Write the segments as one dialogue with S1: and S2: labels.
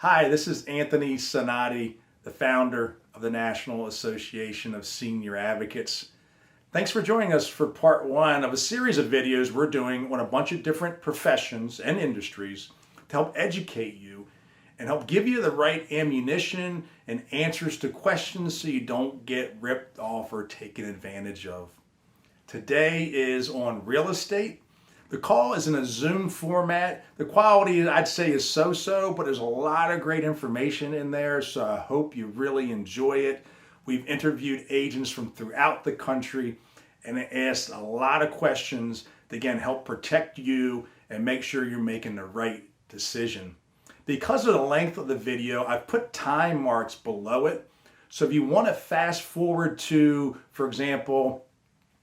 S1: Hi, this is Anthony Sonati, the founder of the National Association of Senior Advocates. Thanks for joining us for part one of a series of videos we're doing on a bunch of different professions and industries to help educate you and help give you the right ammunition and answers to questions so you don't get ripped off or taken advantage of. Today is on real estate. The call is in a Zoom format. The quality, I'd say, is so-so, but there's a lot of great information in there, so I hope you really enjoy it. We've interviewed agents from throughout the country and asked a lot of questions to, again, help protect you and make sure you're making the right decision. Because of the length of the video, I've put time marks below it. So if you want to fast forward to, for example,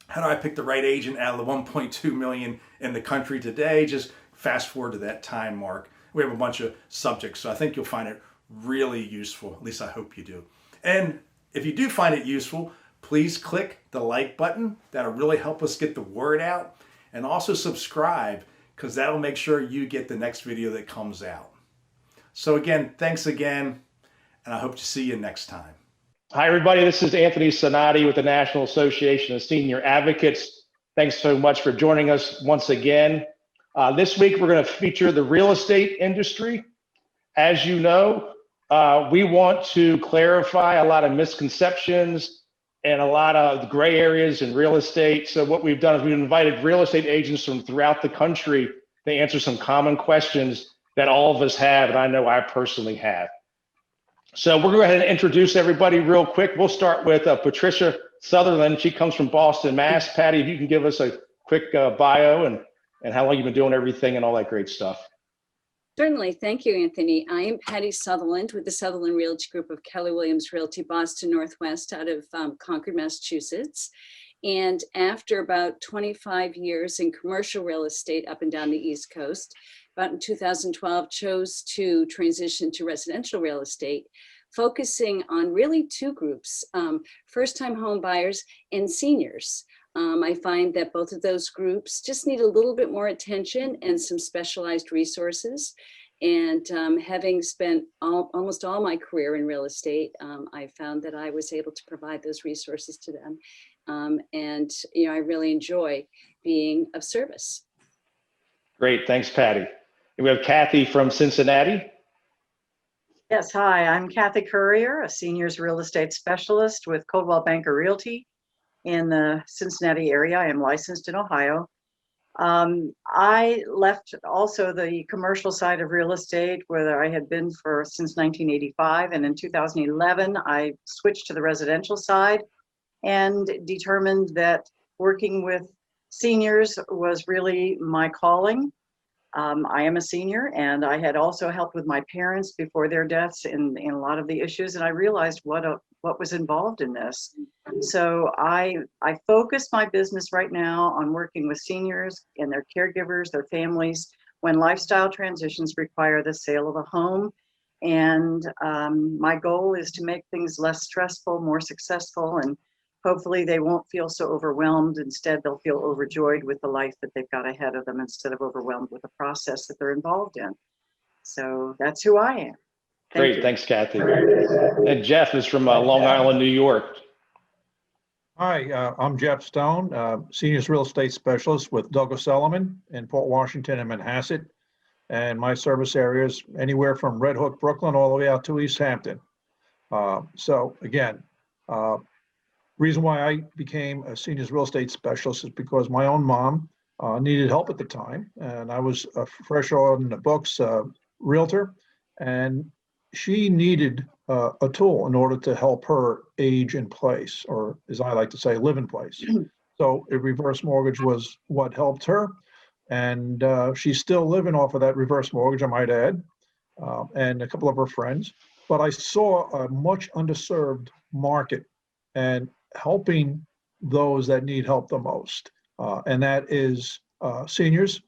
S1: how do I pick the right agent out of the 1.2 million in the country today? Just fast forward to that time mark. We have a bunch of subjects, so I think you'll find it really useful. At least I hope you do. And if you do find it useful, please click the like button. That'll really help us get the word out. And also subscribe, because that'll make sure you get the next video that comes out. So again, thanks again, and I hope to see you next time.
S2: Hi, everybody. This is Anthony Sonati with the National Association of Senior Advocates. Thanks so much for joining us once again. This week, we're going to feature the real estate industry. As you know, we want to clarify a lot of misconceptions and a lot of gray areas in real estate. So what we've done is we've invited real estate agents from throughout the country to answer some common questions that all of us have, and I know I personally have. So we're going to go ahead and introduce everybody real quick. We'll start with Patricia Sutherland. She comes from Boston, Mass. Patty, if you can give us a quick bio and how long you've been doing everything and all that great stuff.
S3: Certainly. Thank you, Anthony. I am Patty Sutherland with the Sutherland Realty Group of Keller Williams Realty, Boston Northwest, out of Concord, Massachusetts. And after about 25 years in commercial real estate up and down the East Coast, about in 2012, chose to transition to residential real estate, focusing on really two groups, first-time home buyers and seniors. I find that both of those groups just need a little bit more attention and some specialized resources. And having spent almost all my career in real estate, I found that I was able to provide those resources to them. And I really enjoy being of service.
S2: Great. Thanks, Patty. And we have Kathy from Cincinnati.
S4: Yes, hi, I'm Kathy Courier, a seniors real estate specialist with Coldwell Banker Realty in the Cincinnati area. I am licensed in Ohio. I left also the commercial side of real estate where I had been since 1985, and in 2011 I switched to the residential side and determined that working with seniors was really my calling. I am a senior, and I had also helped with my parents before their deaths in a lot of the issues, and I realized what was involved in this. So I focus my business right now on working with seniors and their caregivers, their families, when lifestyle transitions require the sale of a home. And my goal is to make things less stressful, more successful, and hopefully they won't feel so overwhelmed. Instead, they'll feel overjoyed with the life that they've got ahead of them instead of overwhelmed with the process that they're involved in. So that's who I am.
S2: Great. Thanks, Kathy. And Jeff is from Long Island, New York.
S5: Hi, I'm Jeff Stone, Seniors Real Estate Specialist with Douglas Elliman in Port Washington and Manhasset. And my service area is anywhere from Red Hook, Brooklyn, all the way out to East Hampton. So again, reason why I became a seniors real estate specialist is because my own mom needed help at the time, and I was a fresh on the books realtor, and she needed a tool in order to help her age in place, or as I like to say, live in place. So a reverse mortgage was what helped her, and she's still living off of that reverse mortgage, I might add, and a couple of her friends. But I saw a much underserved market and helping those that need help the most. And that is seniors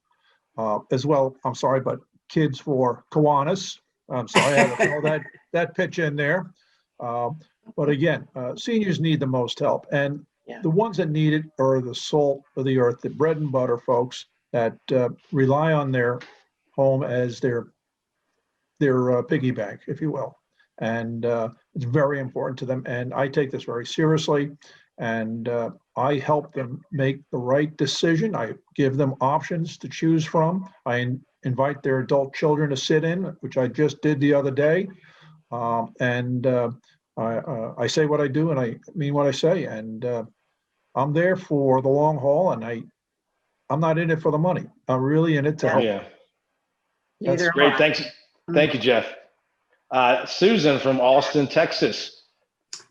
S5: as well. I'm sorry, but kids for Kiwanis. I'm sorry, I had to throw that pitch in there. But again, seniors need the most help. And the ones that need it are the salt of the earth, the bread and butter folks that rely on their home as their piggyback, if you will. And it's very important to them. And I take this very seriously. And I help them make the right decision. I give them options to choose from. I invite their adult children to sit in, which I just did the other day. I say what I do and I mean what I say. And I'm there for the long haul, and I'm not in it for the money. I'm really in it to help.
S2: Yeah.
S4: Neither am
S2: Great.
S4: I.
S2: Thanks. Thank you, Jeff. Susan from Austin, Texas.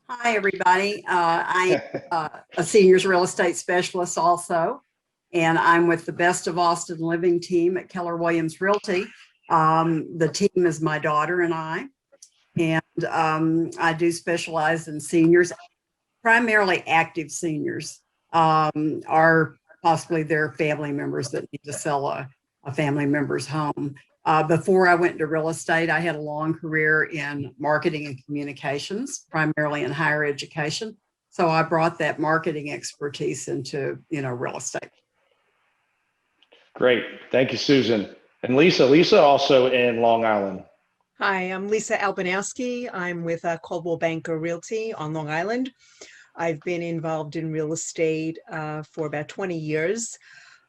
S6: Hi, everybody. I'm a seniors real estate specialist also, and I'm with the Best of Austin Living team at Keller Williams Realty. The team is my daughter and I, and I do specialize in seniors, primarily active seniors, or possibly their family members that need to sell a family member's home. Before I went into real estate, I had a long career in marketing and communications, primarily in higher education. So I brought that marketing expertise into, real estate.
S2: Great. Thank you, Susan. And Lisa also in Long Island.
S7: Hi, I'm Lisa Albanowski. I'm with Coldwell Banker Realty on Long Island. I've been involved in real estate for about 20 years.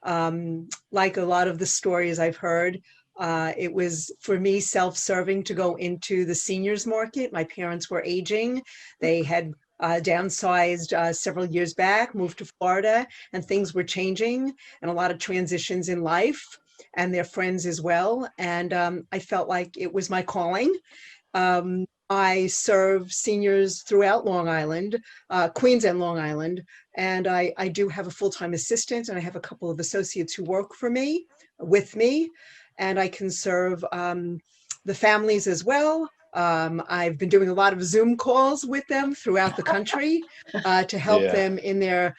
S7: Like a lot of the stories I've heard, it was for me self-serving to go into the seniors market. My parents were aging. They had downsized several years back, moved to Florida, and things were changing and a lot of transitions in life, and their friends as well. And I felt like it was my calling. I serve seniors throughout Long Island, Queens and Long Island, and I do have a full-time assistant, and I have a couple of associates who work for me, with me, and I can serve the families as well. I've been doing a lot of Zoom calls with them throughout the country to help them in their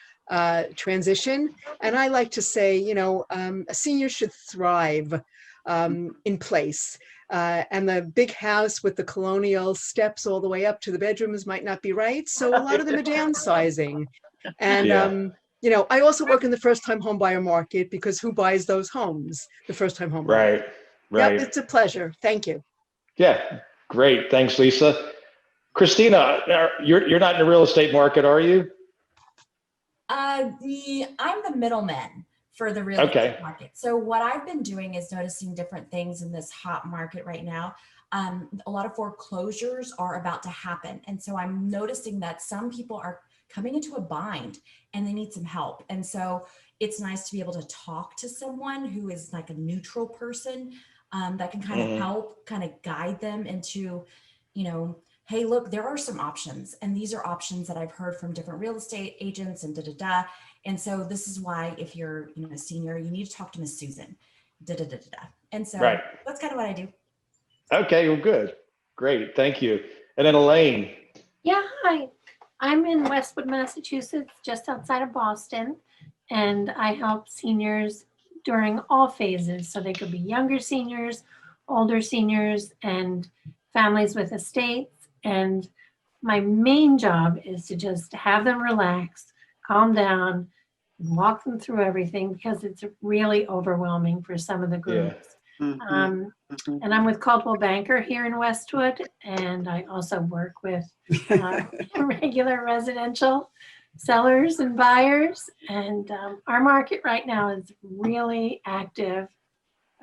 S7: transition. And I like to say, a senior should thrive in place. And the big house with the colonial steps all the way up to the bedrooms might not be right. So a lot of them are downsizing. And, I also work in the first-time home buyer market, because who buys those homes? The first-time home buyer.
S2: Right.
S7: Yep, it's a pleasure. Thank you.
S2: Yeah. Great. Thanks, Lisa. Christina, you're not in the real estate market, are you?
S8: I'm the middleman for the real estate market. So what I've been doing is noticing different things in this hot market right now. A lot of foreclosures are about to happen. And so I'm noticing that some people are coming into a bind and they need some help. And so it's nice to be able to talk to someone who is like a neutral person that can kind of help, kind of guide them into, hey, look, there are some options. And these are options that I've heard from different real estate agents and da-da-da. And so this is why if you're a senior, you need to talk to Miss Susan, da-da-da-da-da. And so that's kind of what I do.
S2: Okay, well, good. Great, thank you. And then Elaine.
S9: Yeah, hi. I'm in Westwood, Massachusetts, just outside of Boston, and I help seniors during all phases. So they could be younger seniors, older seniors, and families with estates. And my main job is to just have them relax, calm down, and walk them through everything, because it's really overwhelming for some of the groups. And I'm with Coldwell Banker here in Westwood, and I also work with regular residential sellers and buyers. And our market right now is really active,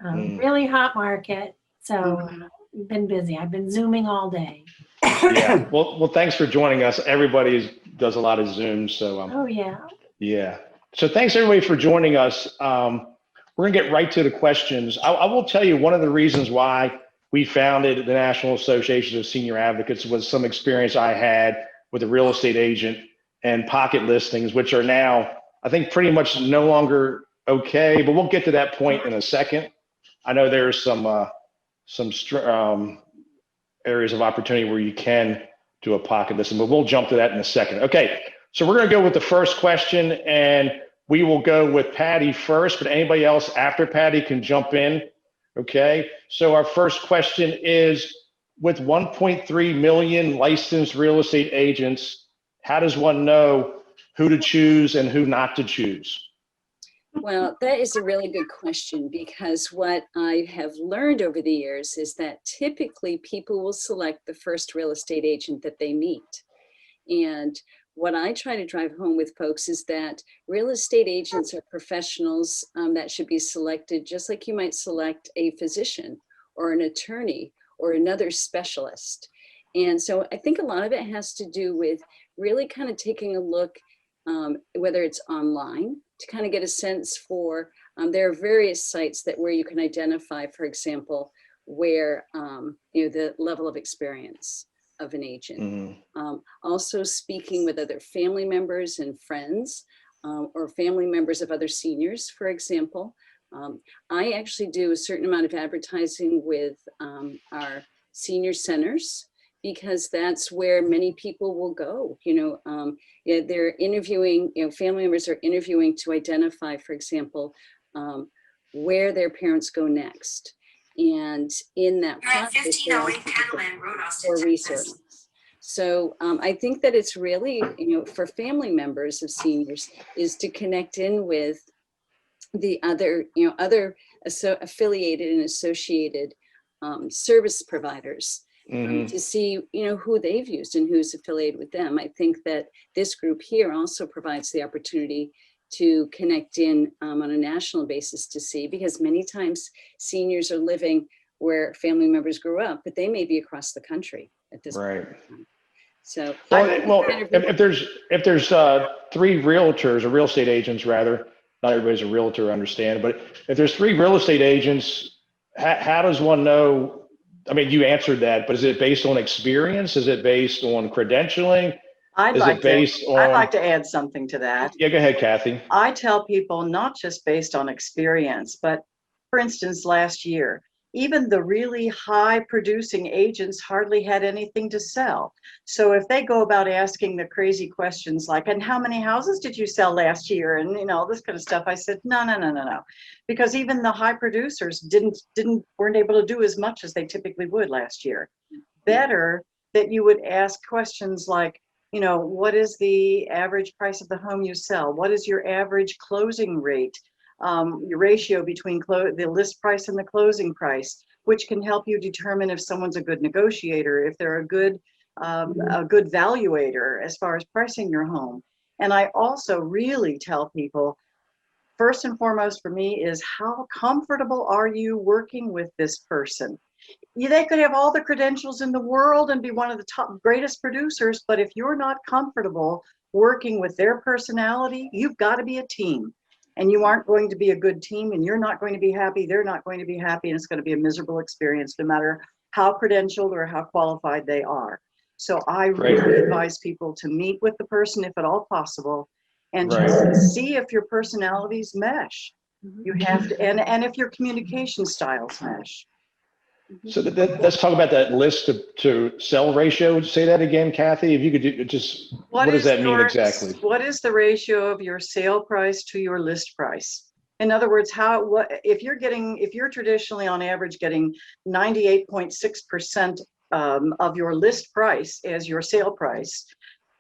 S9: really hot market. So we've been busy. I've been Zooming all day.
S2: Yeah. Well, thanks for joining us. Everybody does a lot of Zoom. So
S9: Oh, yeah.
S2: Yeah. So thanks everybody for joining us. We're gonna get right to the questions. I will tell you, one of the reasons why we founded the National Association of Senior Advocates was some experience I had with a real estate agent and pocket listings, which are now, I think, pretty much no longer okay, but we'll get to that point in a second. I know there's some areas of opportunity where you can do a pocket listing, but we'll jump to that in a second. Okay, so we're gonna go with the first question, and we will go with Patty first, but anybody else after Patty can jump in. Okay, so our first question is, with 1.3 million licensed real estate agents, how does one know who to choose and who not to choose?
S3: Well, that is a really good question, because what I have learned over the years is that typically people will select the first real estate agent that they meet. And what I try to drive home with folks is that real estate agents are professionals that should be selected just like you might select a physician or an attorney or another specialist. And so I think a lot of it has to do with really kind of taking a look, whether it's online, to kind of get a sense for, there are various sites that where you can identify, for example, where, the level of experience of an agent. Also speaking with other family members and friends, or family members of other seniors, for example. I actually do a certain amount of advertising with our senior centers, because that's where many people will go. They're interviewing, family members are interviewing to identify, for example, where their parents go next. And in that process, for resources. So I think that it's really, for family members of seniors, is to connect in with the other, other affiliated and associated service providers, to see, who they've used and who's affiliated with them. I think that this group here also provides the opportunity to connect in on a national basis to see, because many times seniors are living where family members grew up, but they may be across the country at this point. So,
S2: if there's 3 realtors or real estate agents, rather, not everybody's a realtor, I understand, but if there's 3 real estate agents, how does one know? I mean, you answered that, but is it based on experience? Is it based on credentialing?
S4: I'd like to add something to that.
S2: Yeah, go ahead, Kathy.
S4: I tell people not just based on experience, but for instance, last year, even the really high producing agents hardly had anything to sell. So if they go about asking the crazy questions like, and how many houses did you sell last year? And this kind of stuff, I said, no. Because even the high producers weren't able to do as much as they typically would last year. Better that you would ask questions like, what is the average price of the home you sell? What is your average closing rate? Your ratio between the list price and the closing price, which can help you determine if someone's a good negotiator, if they're a good valuator as far as pricing your home. And I also really tell people, first and foremost for me is, how comfortable are you working with this person? They could have all the credentials in the world and be one of the top greatest producers, but if you're not comfortable working with their personality, you've got to be a team. And you aren't going to be a good team, and you're not going to be happy, they're not going to be happy, and it's going to be a miserable experience no matter how credentialed or how qualified they are. So I really advise people to meet with the person if at all possible, and just see if your personalities mesh. You have to, and if your communication styles mesh.
S2: So let's talk about that list to sell ratio. Say that again, Kathy, if you could just, what does that mean exactly?
S4: What is the ratio of your sale price to your list price? In other words, if you're traditionally on average getting 98.6% of your list price as your sale price,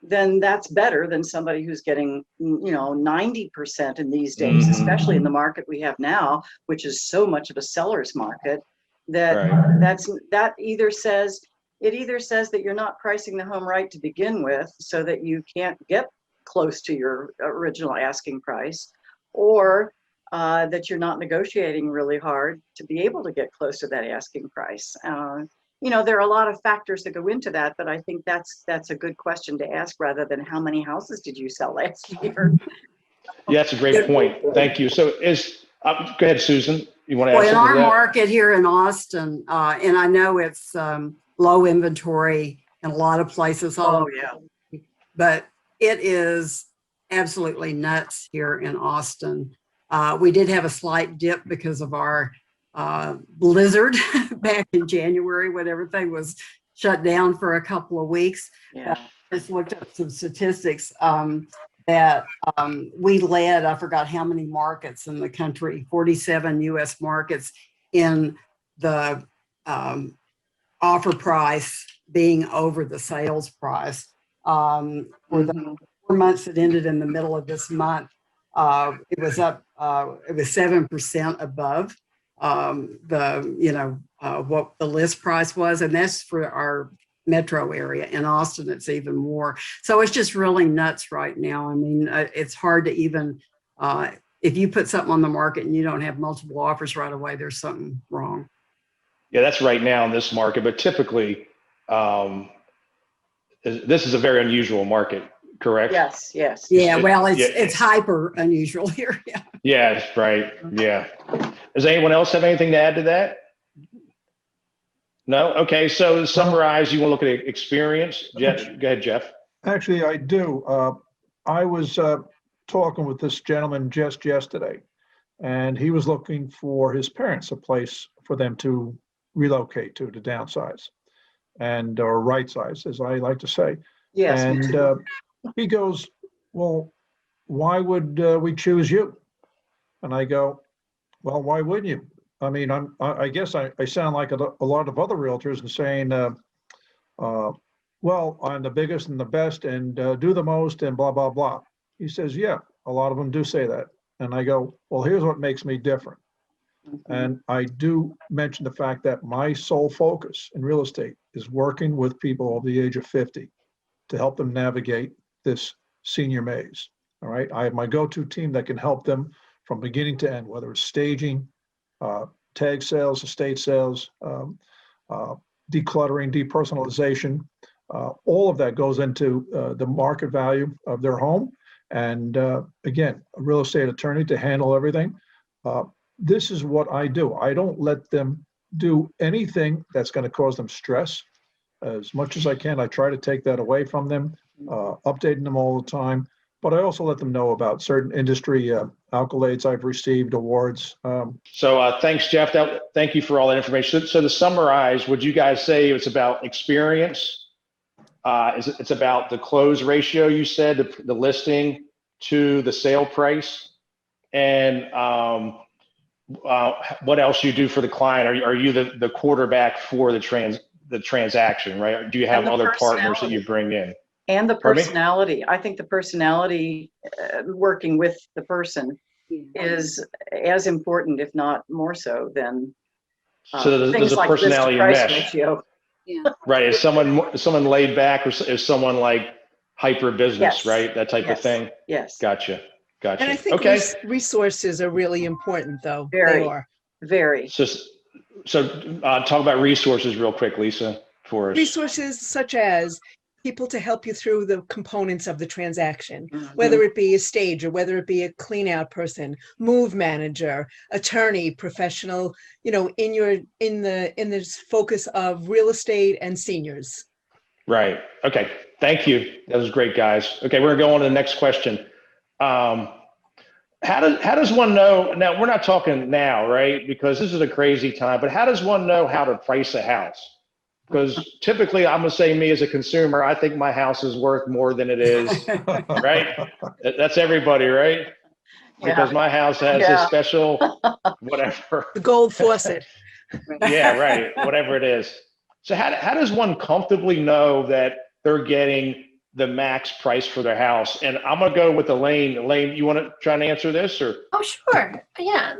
S4: then that's better than somebody who's getting 90% in these days, especially in the market we have now, which is so much of a seller's market. That either says that you're not pricing the home right to begin with, so that you can't get close to your original asking price, or that you're not negotiating really hard to be able to get close to that asking price. There are a lot of factors that go into that, but I think that's a good question to ask, rather than how many houses did you sell last year.
S2: Yeah, that's a great point. Thank you. So go ahead, Susan. You want to add
S6: in
S2: something
S6: our
S2: to that?
S6: market here in Austin, and I know it's low inventory in a lot of places. But it is absolutely nuts here in Austin. We did have a slight dip because of our blizzard back in January when everything was shut down for a couple of weeks.
S4: Yeah.
S6: I just looked up some statistics that we led, I forgot how many markets in the country, 47 US markets, in the offer price being over the sales price. For the 4 months that ended in the middle of this month, It was up, it was 7% above what the list price was. And that's for our metro area. In Austin, it's even more. So it's just really nuts right now. I mean, it's hard to even, if you put something on the market and you don't have multiple offers right away, there's something wrong.
S2: Yeah, that's right now in this market, but typically, this is a very unusual market, correct?
S4: Yes, yes.
S6: Yeah, well, it's hyper unusual here. Yeah.
S2: Yeah, right. Yeah. Does anyone else have anything to add to that? No? Okay, so to summarize, you want to look at experience? Jeff, go ahead, Jeff.
S5: Actually, I do. I was talking with this gentleman just yesterday, and he was looking for his parents a place for them to relocate to downsize, and or right size, as I like to say.
S4: Yes.
S5: And he goes, well, why would we choose you? And I go, well, why wouldn't you? I mean, I guess I sound like a lot of other realtors and saying, well, I'm the biggest and the best and do the most and blah, blah, blah. He says, yeah, a lot of them do say that. And I go, well, here's what makes me different. And I do mention the fact that my sole focus in real estate is working with people over the age of 50 to help them navigate this senior maze. All right. I have my go-to team that can help them from beginning to end, whether it's staging, tag sales, estate sales, decluttering, depersonalization. All of that goes into the market value of their home. And again, a real estate attorney to handle everything. This is what I do. I don't let them do anything that's going to cause them stress. As much as I can, I try to take that away from them, updating them all the time. But I also let them know about certain industry accolades I've received, awards.
S2: So thanks, Jeff. Thank you for all that information. So to summarize, would you guys say it's about experience? It's about the close ratio, you said, the listing to the sale price? And what else you do for the client? Are you the quarterback for the transaction, right? Or do you have other partners that you bring in?
S4: And the personality. I think the personality, working with the person, is as important, if not more so, than
S2: so there's a
S4: like
S2: personality mesh.
S4: Ratio.
S3: Yeah.
S2: Right. Is someone laid back, or is someone like hyper business,
S4: Yes.
S2: right? That type of thing.
S4: Yes.
S2: Gotcha.
S7: And I think resources are really important, though.
S4: Very.
S7: They are.
S4: Very.
S2: So talk about resources real quick, Lisa, for us.
S7: Resources such as people to help you through the components of the transaction,
S4: Mhm.
S7: whether it be a stager, whether it be a clean out person, move manager, attorney, professional, in this focus of real estate and seniors.
S2: Right. Okay. Thank you. That was great, guys. Okay. We're going to go on to the next question. How does one know, now we're not talking now, right? Because this is a crazy time, but how does one know how to price a house? Because typically I'm going to say, me as a consumer, I think my house is worth more than it is, right? That's everybody, right? Because my house has a special whatever.
S7: The gold faucet.
S2: Yeah, right. Whatever it is. So how does one comfortably know that they're getting the max price for their house? And I'm going to go with Elaine. Elaine, you want to try and answer this, or?
S9: Oh, sure. Yeah.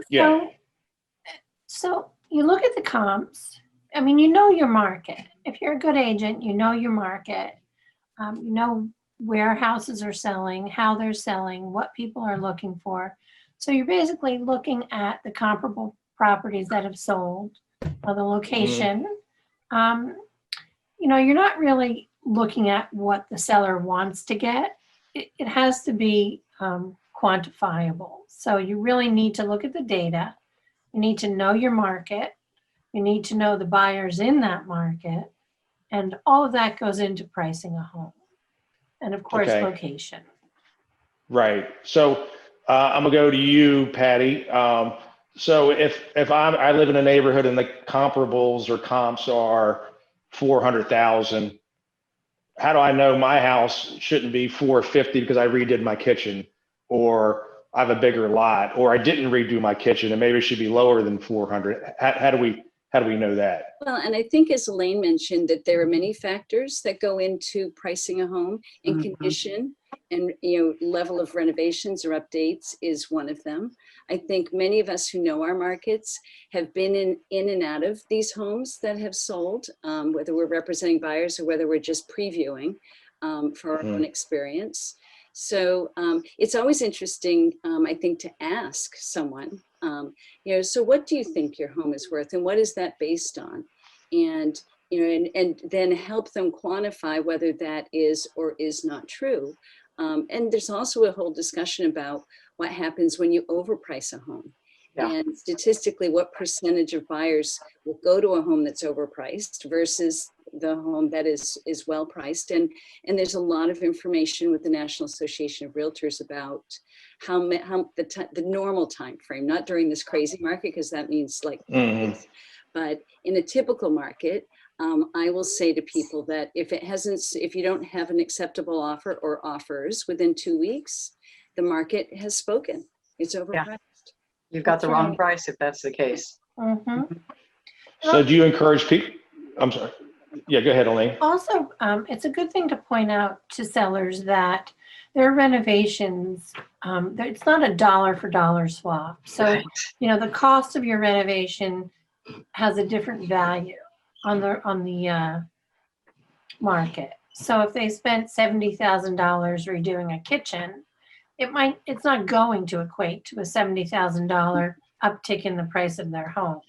S9: So you look at the comps. I mean, you know your market. If you're a good agent, you know your market. You know where houses are selling, how they're selling, what people are looking for. So you're basically looking at the comparable properties that have sold, or the location. You're not really looking at what the seller wants to get. It has to be quantifiable. So you really need to look at the data. You need to know your market. You need to know the buyers in that market. And all of that goes into pricing a home. And of course, location.
S2: Right. So I'm going to go to you, Patty. So if I live in a neighborhood and the comparables or comps are 400,000, how do I know my house shouldn't be 450 because I redid my kitchen, or I have a bigger lot, or I didn't redo my kitchen and maybe it should be lower than 400? How do we know that?
S3: Well, and I think, as Elaine mentioned, that there are many factors that go into pricing a home, and condition, And level of renovations or updates is one of them. I think many of us who know our markets have been in and out of these homes that have sold, whether we're representing buyers or whether we're just previewing for our own experience. So it's always interesting, I think, to ask someone, so what do you think your home is worth, and what is that based on? And and then help them quantify whether that is or is not true. And there's also a whole discussion about what happens when you overprice a home. Yeah. And statistically, what percentage of buyers will go to a home that's overpriced versus the home that is well priced. And there's a lot of information with the National Association of Realtors about how the normal time frame, not during this crazy market, because that means like, but in a typical market, I will say to people that if you don't have an acceptable offer or offers within 2 weeks, the market has spoken. It's overpriced. Yeah.
S4: You've got the wrong price if that's the case.
S2: So do you encourage people? I'm sorry. Yeah, go ahead, Elaine.
S9: Also, it's a good thing to point out to sellers that their renovations, it's not a dollar for dollar swap. So, right. The cost of your renovation has a different value on the market. So if they spent $70,000 redoing a kitchen, it's not going to equate to a $70,000 uptick in the price of their home.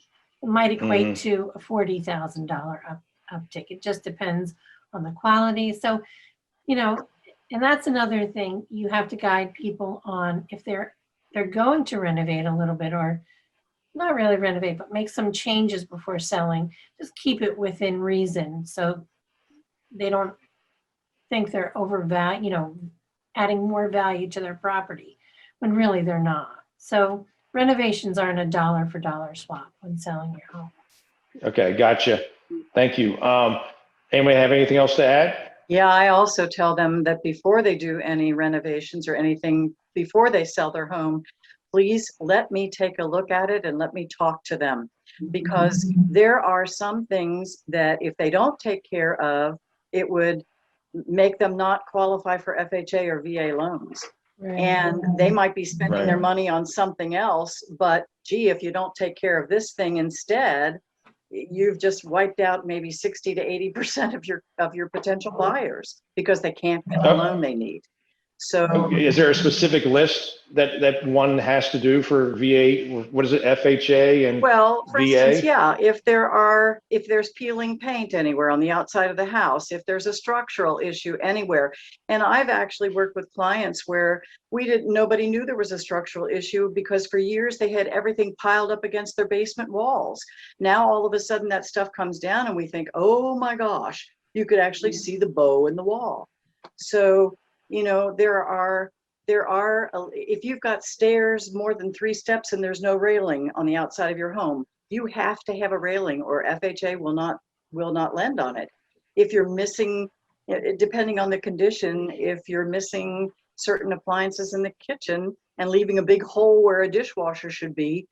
S9: It might equate to a $40,000 uptick. It just depends on the quality. So, and that's another thing you have to guide people on if they're going to renovate a little bit, or not really renovate, but make some changes before selling. Just keep it within reason so they don't think they're adding more value to their property when really they're not. So renovations aren't a dollar for dollar swap when selling your home.
S2: Okay, gotcha. Thank you. Anybody have anything else to add?
S4: Yeah, I also tell them that before they do any renovations or anything, before they sell their home, please let me take a look at it and let me talk to them, because there are some things that if they don't take care of, it would make them not qualify for FHA or VA loans. Right. And they might be spending their money on something else, but gee, if you don't take care of this thing instead, you've just wiped out maybe 60 to 80% of your potential buyers because they can't get the loan they need. So
S2: is there a specific list that one has to do for VA? What is it, FHA and
S4: well, for
S2: VA?
S4: Instance, yeah, if there's peeling paint anywhere on the outside of the house, if there's a structural issue anywhere. And I've actually worked with clients where nobody knew there was a structural issue because for years they had everything piled up against their basement walls. Now all of a sudden that stuff comes down and we think, oh my gosh, you could actually see the bow in the wall. So there are, if you've got stairs more than 3 steps and there's no railing on the outside of your home, you have to have a railing or FHA will not lend on it. If you're missing, depending on the condition, if you're missing certain appliances in the kitchen and leaving a big hole where a dishwasher should be,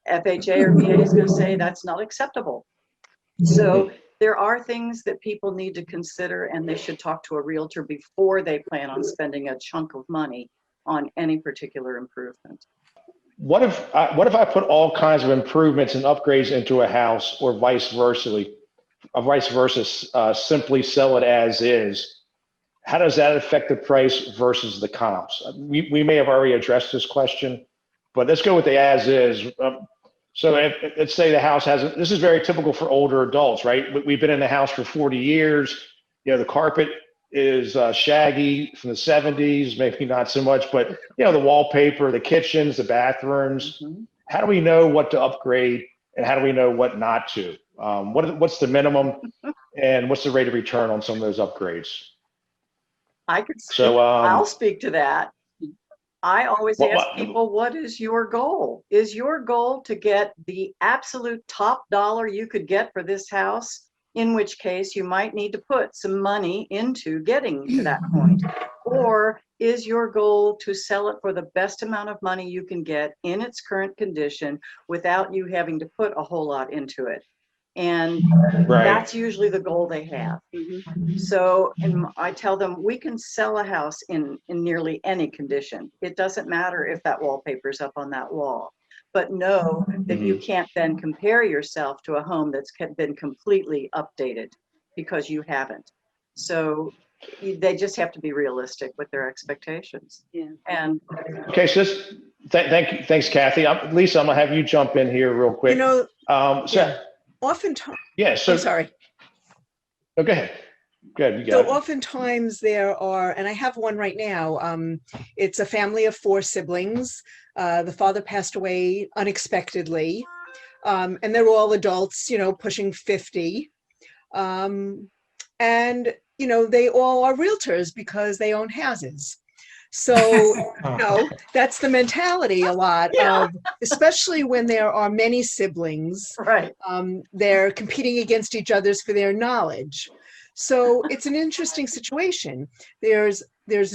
S4: FHA or VA is going to say that's not acceptable. So there are things that people need to consider, and they should talk to a realtor before they plan on spending a chunk of money on any particular improvement.
S2: What if I put all kinds of improvements and upgrades into a house, or vice versa, simply sell it as is? How does that affect the price versus the comps? We may have already addressed this question, but let's go with the as is. So let's say the house this is very typical for older adults, right? We've been in the house for 40 years. The carpet is shaggy from the 70s, maybe not so much, but the wallpaper, the kitchens, the bathrooms. How do we know what to upgrade and how do we know what not to? What's the minimum and what's the rate of return on some of those upgrades?
S4: I'll speak to that. I always ask people, what is your goal? Is your goal to get the absolute top dollar you could get for this house? In which case you might need to put some money into getting to that point. Or is your goal to sell it for the best amount of money you can get in its current condition without you having to put a whole lot into it? And
S2: Right.
S4: that's usually the goal they have. So, and I tell them, we can sell a house in nearly any condition. It doesn't matter if that wallpaper's up on that wall, but know that you can't then compare yourself to a home that's been completely updated because you haven't. So they just have to be realistic with their expectations.
S3: Yeah.
S4: And
S2: Okay, so thanks, Kathy. Lisa, I'm gonna have you jump in here real quick.
S7: You know,
S2: So
S7: oftentimes,
S2: yeah, so
S7: I'm sorry.
S2: oh, go ahead. Good, you
S7: So
S2: got it.
S7: oftentimes there are, and I have one right now, it's a family of 4 siblings. The father passed away unexpectedly, and they're all adults, you know, pushing 50. And, you know, they all are realtors because they own houses. So, you know, that's the mentality a lot of, especially when there are many siblings,
S4: right.
S7: They're competing against each other for their knowledge. So it's an interesting situation. There's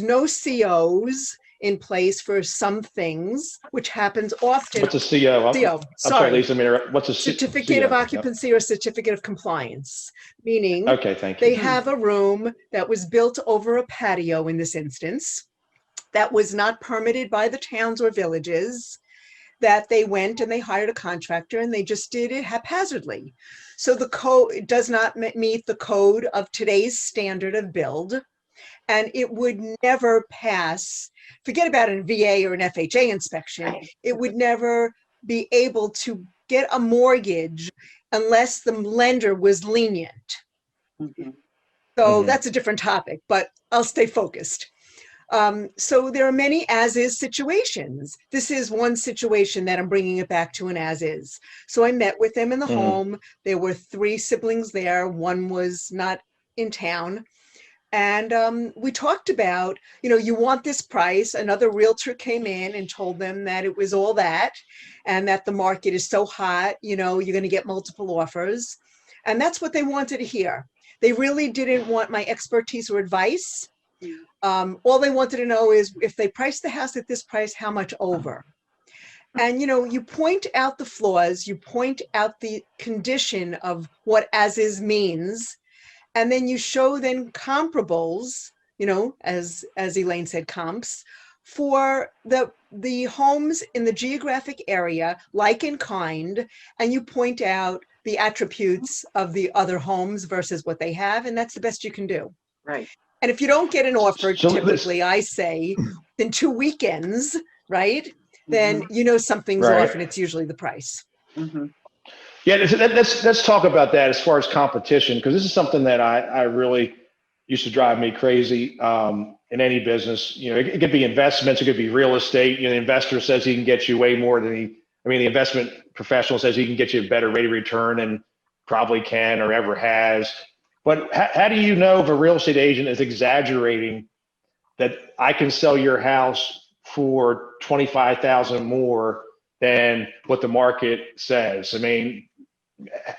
S7: no COs in place for some things, which happens often.
S2: What's a CO? I'm sorry, Lisa. What's a
S7: certificate of occupancy or certificate of compliance? Meaning,
S2: okay, thank you.
S7: They have a room that was built over a patio in this instance that was not permitted by the towns or villages, that they went and they hired a contractor and they just did it haphazardly. So the code does not meet the code of today's standard of build, and it would never pass, forget about a VA or an FHA inspection, it would never be able to get a mortgage unless the lender was lenient. So that's a different topic, but I'll stay focused. So there are many as-is situations. This is one situation that I'm bringing it back to an as-is. So I met with them in the home. There were 3 siblings there. One was not in town. And we talked about, you know, you want this price. Another realtor came in and told them that it was all that, and that the market is so hot, you know, you're going to get multiple offers. And that's what they wanted to hear. They really didn't want my expertise or advice. All they wanted to know is, if they price the house at this price, how much over? And, you know, you point out the flaws, you point out the condition of what as is means, and then you show then comparables, you know, as Elaine said, comps, for the homes in the geographic area, like in kind, and you point out the attributes of the other homes versus what they have, and that's the best you can do.
S4: Right.
S7: And if you don't get an offer,
S2: So
S7: typically I say in 2 weekends, right? Then you know something's
S2: Right.
S7: off, and it's usually the price.
S2: Yeah, let's talk about that as far as competition, because this is something that I really used to drive me crazy in any business. You know, it could be investments, it could be real estate. You know, the investor says he can get you way more than the investment professional says he can get you a better rate of return and probably can or ever has. But how do you know if a real estate agent is exaggerating that I can sell your house for $25,000 more than what the market says? I mean,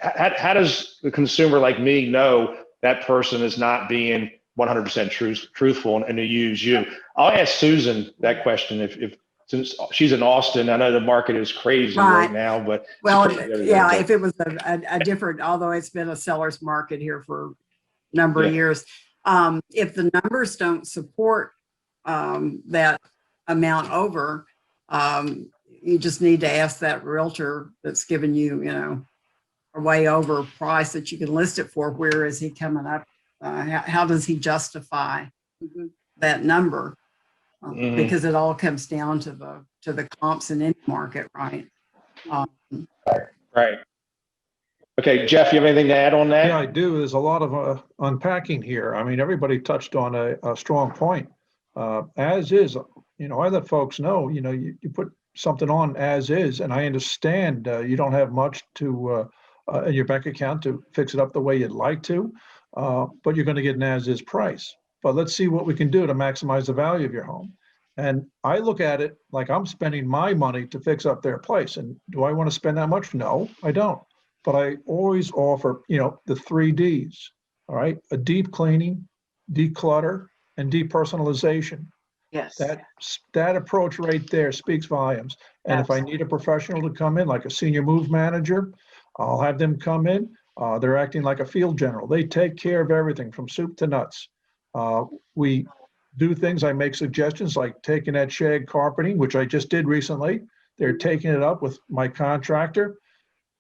S2: how does the consumer like me know that person is not being 100% truthful and to use you? I'll ask Susan that question if since she's in Austin. I know the market is crazy right now, but
S6: yeah, if it was a different, although it's been a seller's market here for a number of years, if the numbers don't support that amount over, you just need to ask that realtor that's given you, you know, a way over price that you can list it for. Where is he coming up? How does he justify that number? Because it all comes down to the comps in any market, right?
S2: Right. Okay, Jeff, you have anything to add on that?
S5: Yeah, I do. There's a lot of unpacking here. I mean, everybody touched on a strong point. As is, you know, other folks know, you know, you put something on as is, and I understand you don't have much to in your bank account to fix it up the way you'd like to, but you're going to get an as is price. But let's see what we can do to maximize the value of your home. And I look at it like I'm spending my money to fix up their place. And do I want to spend that much? No, I don't. But I always offer, you know, the 3 Ds, all right? A deep cleaning, declutter, and depersonalization.
S4: Yes.
S5: That approach right there speaks volumes. And if I need a professional to come in, like a senior move manager, I'll have them come in. They're acting like a field general. They take care of everything from soup to nuts. We do things, I make suggestions like taking that shag carpeting, which I just did recently. They're taking it up with my contractor,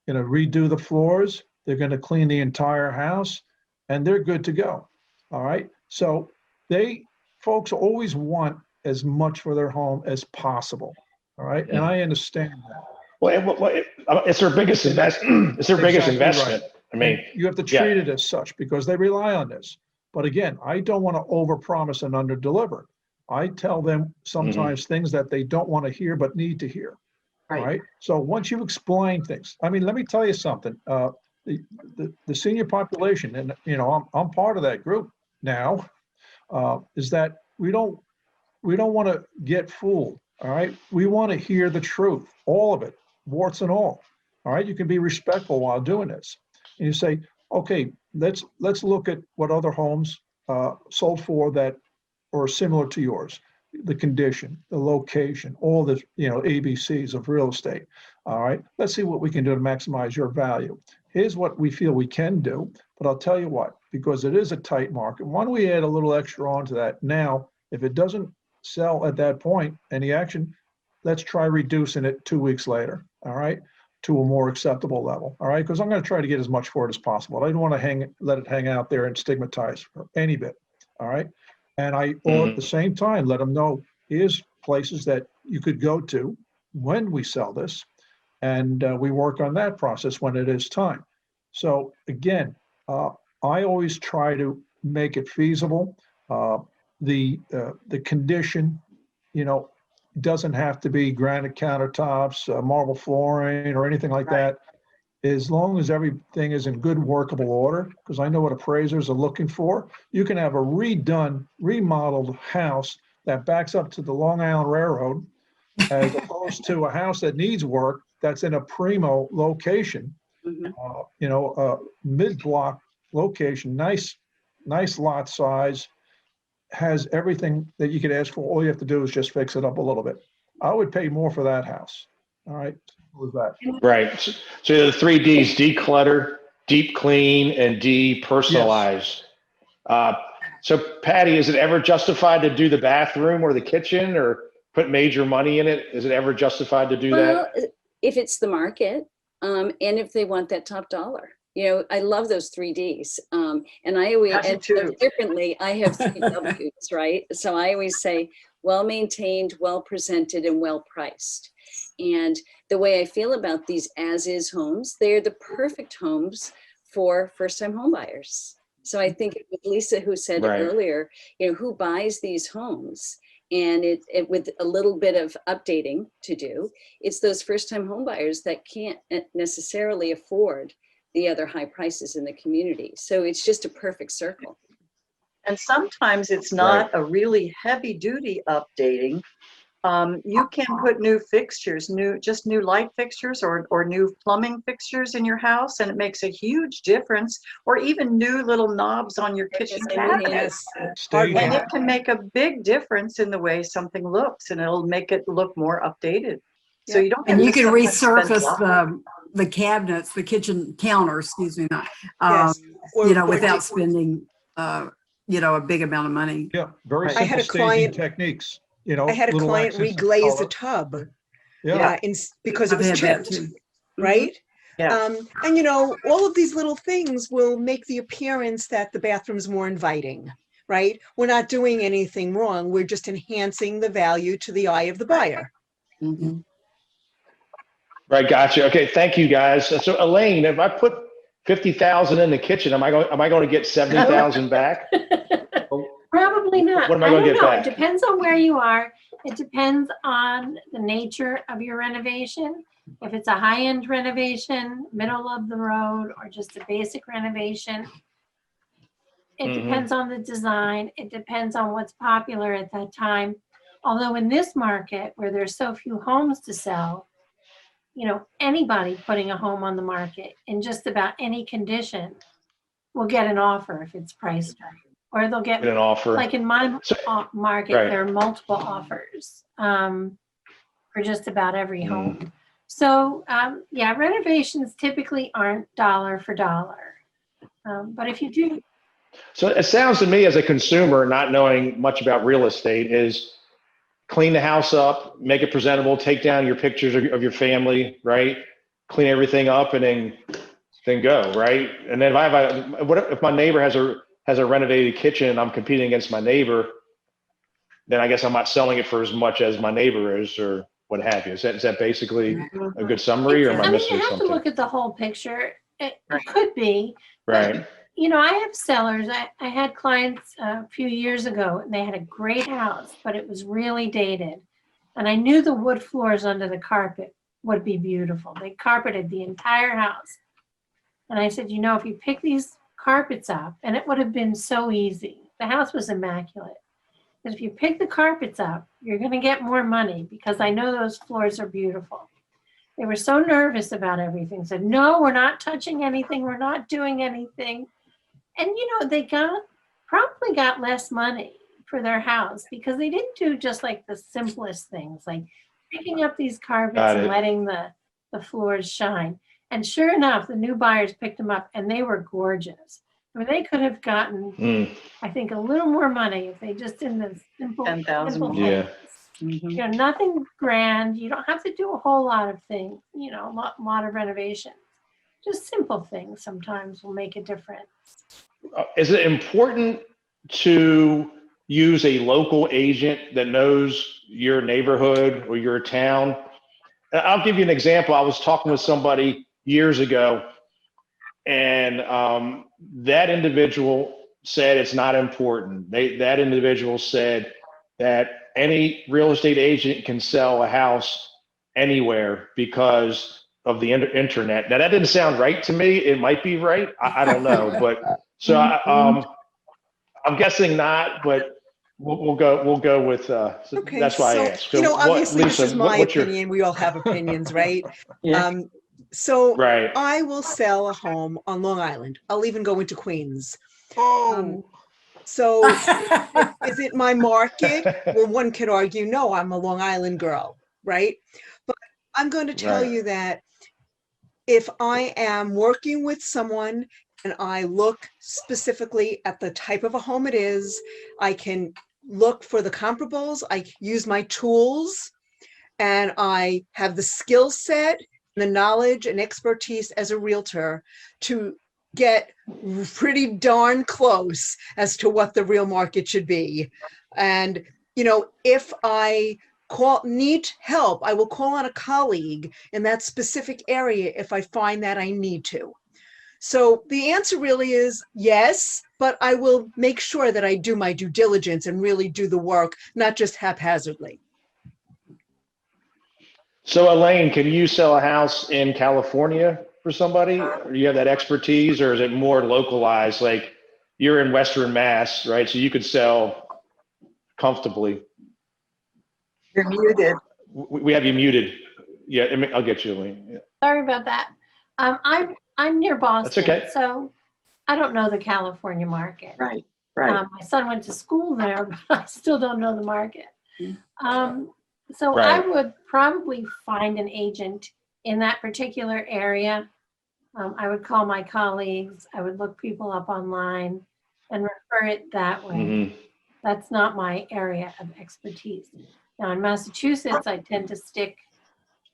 S5: gonna redo the floors. They're gonna clean the entire house and they're good to go. All right. So folks always want as much for their home as possible. All right. And I understand that.
S2: Well, it's their biggest investment. It's their biggest
S5: Exactly
S2: investment.
S5: right.
S2: I mean,
S5: You have to treat it as such because they rely on this. But again, I don't want to overpromise and underdeliver. I tell them sometimes things that they don't want to hear but need to hear.
S4: Right.
S5: Right. So once you explain things, I mean, let me tell you something. The senior population, and I'm part of that group now, is that we don't want to get fooled. All right. We want to hear the truth, all of it, warts and all. All right. You can be respectful while doing this. And you say, okay, let's look at what other homes sold for that are similar to yours. The condition, the location, all the ABCs of real estate. All right. Let's see what we can do to maximize your value. Here's what we feel we can do. But I'll tell you what, because it is a tight market, why don't we add a little extra onto that now? If it doesn't sell at that point, any action, let's try reducing it 2 weeks later, all right, to a more acceptable level, all right? Because I'm going to try to get as much for it as possible. I don't want to let it hang out there and stigmatize for any bit, all right? And or at the same time, let them know here's places that you could go to when we sell this, and we work on that process when it is time. So again, I always try to make it feasible. The condition, doesn't have to be granite countertops, marble flooring, or anything like that. As long as everything is in good workable order, because I know what appraisers are looking for. You can have a remodeled house that backs up to the Long Island Railroad, as opposed to a house that needs work that's in a primo location, mid-block location, nice lot size, has everything that you could ask for. All you have to do is just fix it up a little bit. I would pay more for that house. All right. What was that?
S2: right. So the 3 Ds: declutter, deep clean, and depersonalize. So Patty, is it ever justified to do the bathroom or the kitchen or put major money in it? Is it ever justified to do that?
S3: If it's the market, and if they want that top dollar. I love those 3 Ds. And I always, and differently, I have 3 Ws, right? So I always say, well-maintained, well-presented, and well-priced. And the way I feel about these as-is homes, they're the perfect homes for first-time home buyers. So I think it was Lisa who said earlier, who buys these homes? And it with a little bit of updating to do, it's those first-time home buyers that can't necessarily afford the other high prices in the community. So it's just a perfect circle.
S4: And sometimes it's not a really heavy duty updating. You can put new fixtures, just new light fixtures or new plumbing fixtures in your house, and it makes a huge difference. Or even new little knobs on your kitchen cabinets. And it can make a big difference in the way something looks, and it'll make it look more updated. So you don't.
S6: And you can resurface the cabinets, the kitchen counter, excuse me, without spending, a big amount of money.
S5: Yeah, very simple staging techniques.
S7: I had a client reglaze a tub because it was chipped, right?
S4: Yeah.
S7: And all of these little things will make the appearance that the bathroom's more inviting, right? We're not doing anything wrong. We're just enhancing the value to the eye of the buyer.
S4: Mm-hmm.
S2: Right, gotcha. Okay, thank you guys. So Elaine, if I put 50,000 in the kitchen, am I going to get 70,000 back?
S9: Probably not.
S2: What am I going to get back?
S9: It depends on where you are. It depends on the nature of your renovation. If it's a high-end renovation, middle of the road, or just a basic renovation, it depends on the design. It depends on what's popular at that time. Although in this market where there's so few homes to sell, anybody putting a home on the market in just about any condition will get an offer if it's priced right. Or they'll get
S2: an offer.
S9: Like in my market, there are multiple offers for just about every home. So, yeah, renovations typically aren't dollar for dollar. But if you do,
S2: So it sounds to me as a consumer, not knowing much about real estate, is clean the house up, make it presentable, take down your pictures of your family, right? Clean everything up and then go, right? And then what if my neighbor has a renovated kitchen and I'm competing against my neighbor, then I guess I'm not selling it for as much as my neighbor is or what have you. Is that basically a good summary, or am I
S9: you
S2: missing
S9: have
S2: something?
S9: to look at the whole picture. It could be.
S2: Right.
S9: You know, I have sellers. I had clients a few years ago, and they had a great house, but it was really dated. And I knew the wood floors under the carpet would be beautiful. They carpeted the entire house. And I said, you know, if you pick these carpets up, and it would have been so easy. The house was immaculate. But if you pick the carpets up, you're going to get more money because I know those floors are beautiful. They were so nervous about everything. Said, no, we're not touching anything. We're not doing anything. And, you know, they probably got less money for their house because they didn't do just like the simplest things, like picking up these carpets and letting the floors shine. And sure enough, the new buyers picked them up and they were gorgeous. I mean, they could have gotten, I think, a little more money if they just did the simple,
S4: 10,000.
S2: Yeah.
S9: You know, nothing grand. You don't have to do a whole lot of things, you know, a lot of renovations. Just simple things sometimes will make a difference.
S2: Is it important to use a local agent that knows your neighborhood or your town? I'll give you an example. I was talking with somebody years ago, and that individual said it's not important. That individual said that any real estate agent can sell a house anywhere because of the internet. Now that didn't sound right to me. It might be right. I don't know, but so I'm guessing not. But we'll go with. So
S7: Okay,
S2: that's why
S7: so,
S2: I asked.
S7: you know, obviously
S2: Lisa,
S7: this is my
S2: what's your-
S7: opinion. We all have opinions, right?
S4: Yeah.
S7: So
S2: Right.
S7: I will sell a home on Long Island. I'll even go into Queens. So is it my market? Well, one could argue, no, I'm a Long Island girl, right? But I'm going to tell you that if I am working with someone and I look specifically at the type of a home it is, I can look for the comparables, I use my tools, and I have the skill set, the knowledge and expertise as a realtor to get pretty darn close as to what the real market should be. And, you know, if I need help, I will call on a colleague in that specific area if I find that I need to. So the answer really is yes, but I will make sure that I do my due diligence and really do the work, not just haphazardly.
S2: So Elaine, can you sell a house in California for somebody? Or do you have that expertise, or is it more localized? Like you're in Western Mass, right? So you could sell comfortably.
S4: You're muted.
S2: We have you muted. Yeah, I'll get you, Elaine. Yeah.
S9: Sorry about that. I'm near Boston,
S2: okay.
S9: so I don't know the California market.
S4: Right, right.
S9: My son went to school there, but I still don't know the market. So
S2: Right.
S9: I would probably find an agent in that particular area. I would call my colleagues. I would look people up online and refer it that way.
S2: Mm-hmm.
S9: That's not my area of expertise. Now in Massachusetts, I tend to stick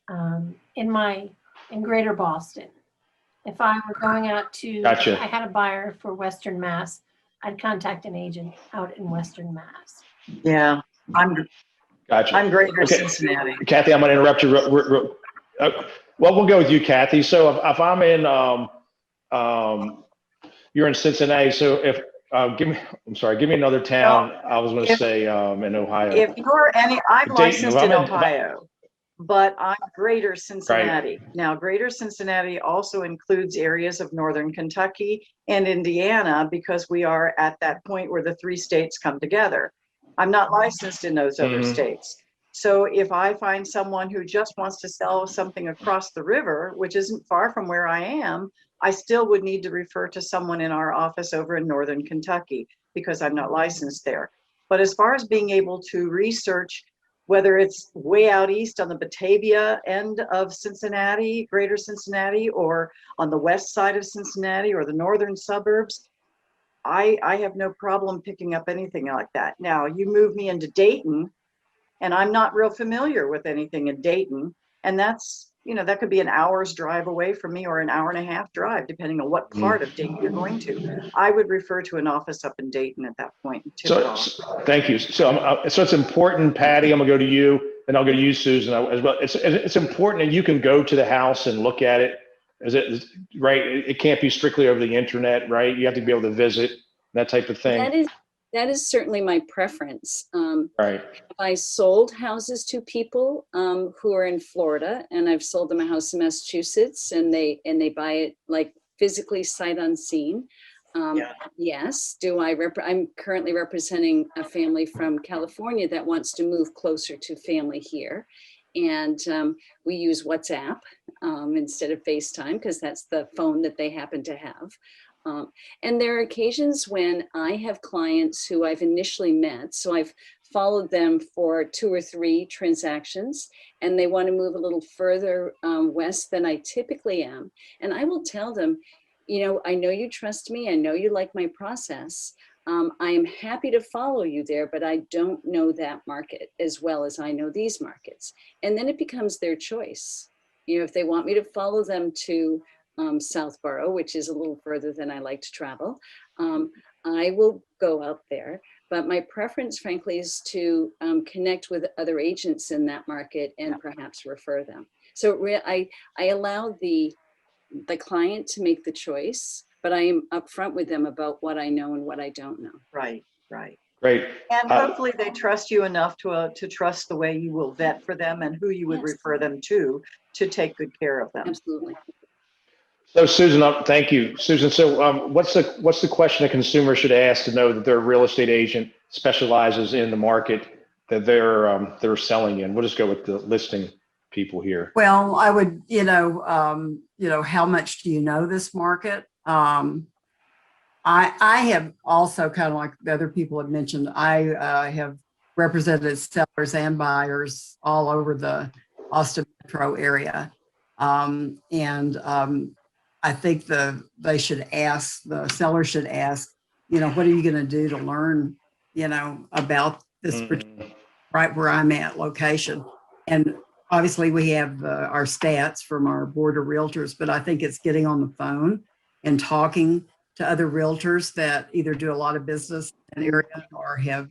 S9: in Greater Boston. If I were going out to,
S2: Gotcha.
S9: I had a buyer for Western Mass, I'd contact an agent out in Western Mass.
S4: Yeah, I'm Greater
S2: Okay.
S4: Cincinnati.
S2: Kathy, I'm going to interrupt you. Well, we'll go with you, Kathy. So if I'm in, you're in Cincinnati. So if give me another town. I was going to say in Ohio.
S4: If you're I'm licensed in
S2: I'm
S4: Ohio, but I'm Greater Cincinnati. Right. Now, Greater Cincinnati also includes areas of Northern Kentucky and Indiana because we are at that point where the 3 states come together. I'm not licensed in those other states. So if I find someone who just wants to sell something across the river, which isn't far from where I am, I still would need to refer to someone in our office over in Northern Kentucky because I'm not licensed there. But as far as being able to research whether it's way out east on the Batavia end of Cincinnati, greater Cincinnati, or on the west side of Cincinnati or the northern suburbs, I have no problem picking up anything like that. Now, you move me into Dayton, and I'm not real familiar with anything in Dayton. And that's, that could be an hour's drive away from me or an hour and a half drive, depending on what part of Dayton you're going to. I would refer to an office up in Dayton at that point.
S2: So thank you. So it's important, Patty, I'm gonna go to you, and I'll go to you, Susan, as well. It's important that you can go to the house and look at it. Right? It can't be strictly over the internet, right? You have to be able to visit, that type of thing.
S3: That is certainly my preference.
S2: Right.
S3: I sold houses to people who are in Florida, and I've sold them a house in Massachusetts, and they buy it like physically sight unseen. Yes. I'm currently representing a family from California that wants to move closer to family here. And we use WhatsApp instead of FaceTime, because that's the phone that they happen to have. And there are occasions when I have clients who I've initially met, so I've followed them for 2 or 3 transactions, and they want to move a little further west than I typically am. And I will tell them, I know you trust me. I know you like my process. I am happy to follow you there, but I don't know that market as well as I know these markets. And then it becomes their choice. If they want me to follow them to Southborough, which is a little further than I like to travel, I will go out there. But my preference, frankly, is to connect with other agents in that market and perhaps refer them. So I allow the client to make the choice, but I am upfront with them about what I know and what I don't know.
S4: Right.
S2: Great.
S4: And hopefully they trust you enough to trust the way you will vet for them and who you would refer them to take good care of them.
S3: Absolutely.
S2: So Susan, thank you, Susan. So what's the question a consumer should ask to know that their real estate agent specializes in the market that they're selling in? We'll just go with the listing people here.
S6: Well, I would, how much do you know this market? I have also, kind of like the other people have mentioned, I have represented sellers and buyers all over the Austin metro area. I think the seller should ask, what are you going to do to learn, about this right where I'm at location. And obviously we have our stats from our board of realtors, but I think it's getting on the phone and talking to other realtors that either do a lot of business in the area or have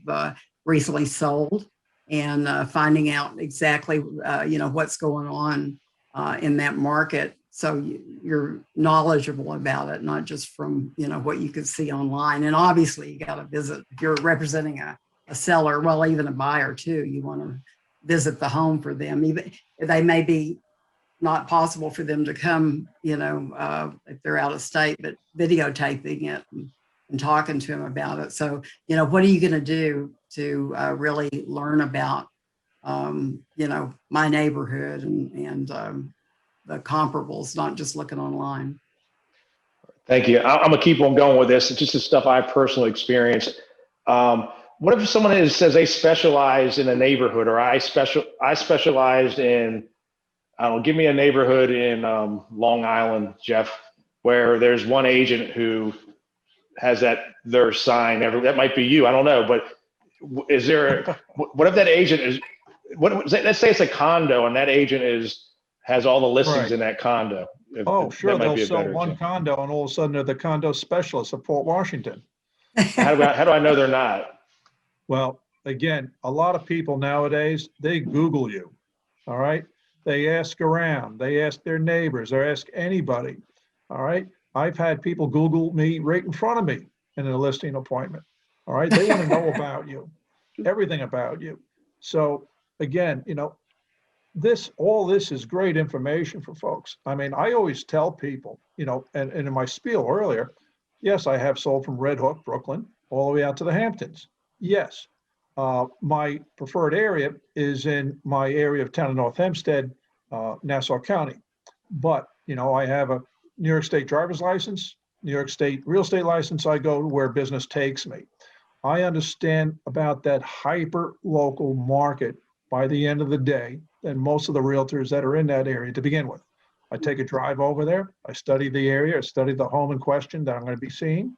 S6: recently sold, and finding out exactly, what's going on in that market. So you're knowledgeable about it, not just from, what you could see online. And obviously you got to visit, if you're representing a seller, well, even a buyer too, you want to visit the home for them. Even they may be not possible for them to come, if they're out of state, but videotaping it and talking to them about it. So, what are you going to do to really learn about, my neighborhood and the comparables, not just looking online.
S2: Thank you. I'm gonna keep on going with this. It's just the stuff I personally experienced. What if someone says they specialize in a neighborhood, or I specialized in, give me a neighborhood in Long Island, Jeff, where there's one agent who has their sign that might be you, I don't know, but what if that agent is, let's say it's a condo and that agent has all the listings in that condo.
S5: Sure, they'll sell one condo and all of a sudden they're the condo specialist of Port Washington.
S2: How do I know they're not?
S5: Well, again, a lot of people nowadays, they Google you, all right? They ask around, they ask their neighbors, or ask anybody, all right? I've had people Google me right in front of me in a listing appointment, all right? They want to know about you, everything about you. So again, all this is great information for folks. I mean, I always tell people, and in my spiel earlier, yes, I have sold from Red Hook, Brooklyn, all the way out to the Hamptons. Yes, my preferred area is in my area of town of North Hempstead, Nassau County. But, I have a New York State driver's license, New York State real estate license. I go to where business takes me. I understand about that hyper local market by the end of the day than most of the realtors that are in that area to begin with. I take a drive over there. I study the area. I study the home in question that I'm going to be seeing.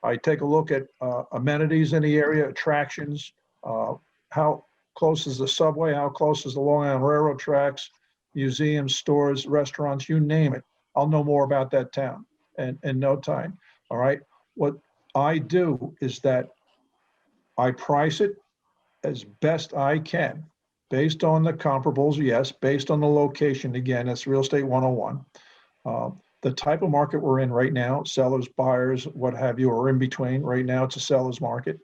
S5: I take a look at amenities in the area, attractions, how close is the subway, how close is the Long Island Railroad tracks, museums, stores, restaurants, you name it. I'll know more about that town in no time. All right. What I do is that I price it as best I can based on the comparables, yes, based on the location. Again, that's real estate 101. The type of market we're in right now, sellers, buyers, what have you, are in between. Right now, it's a seller's market.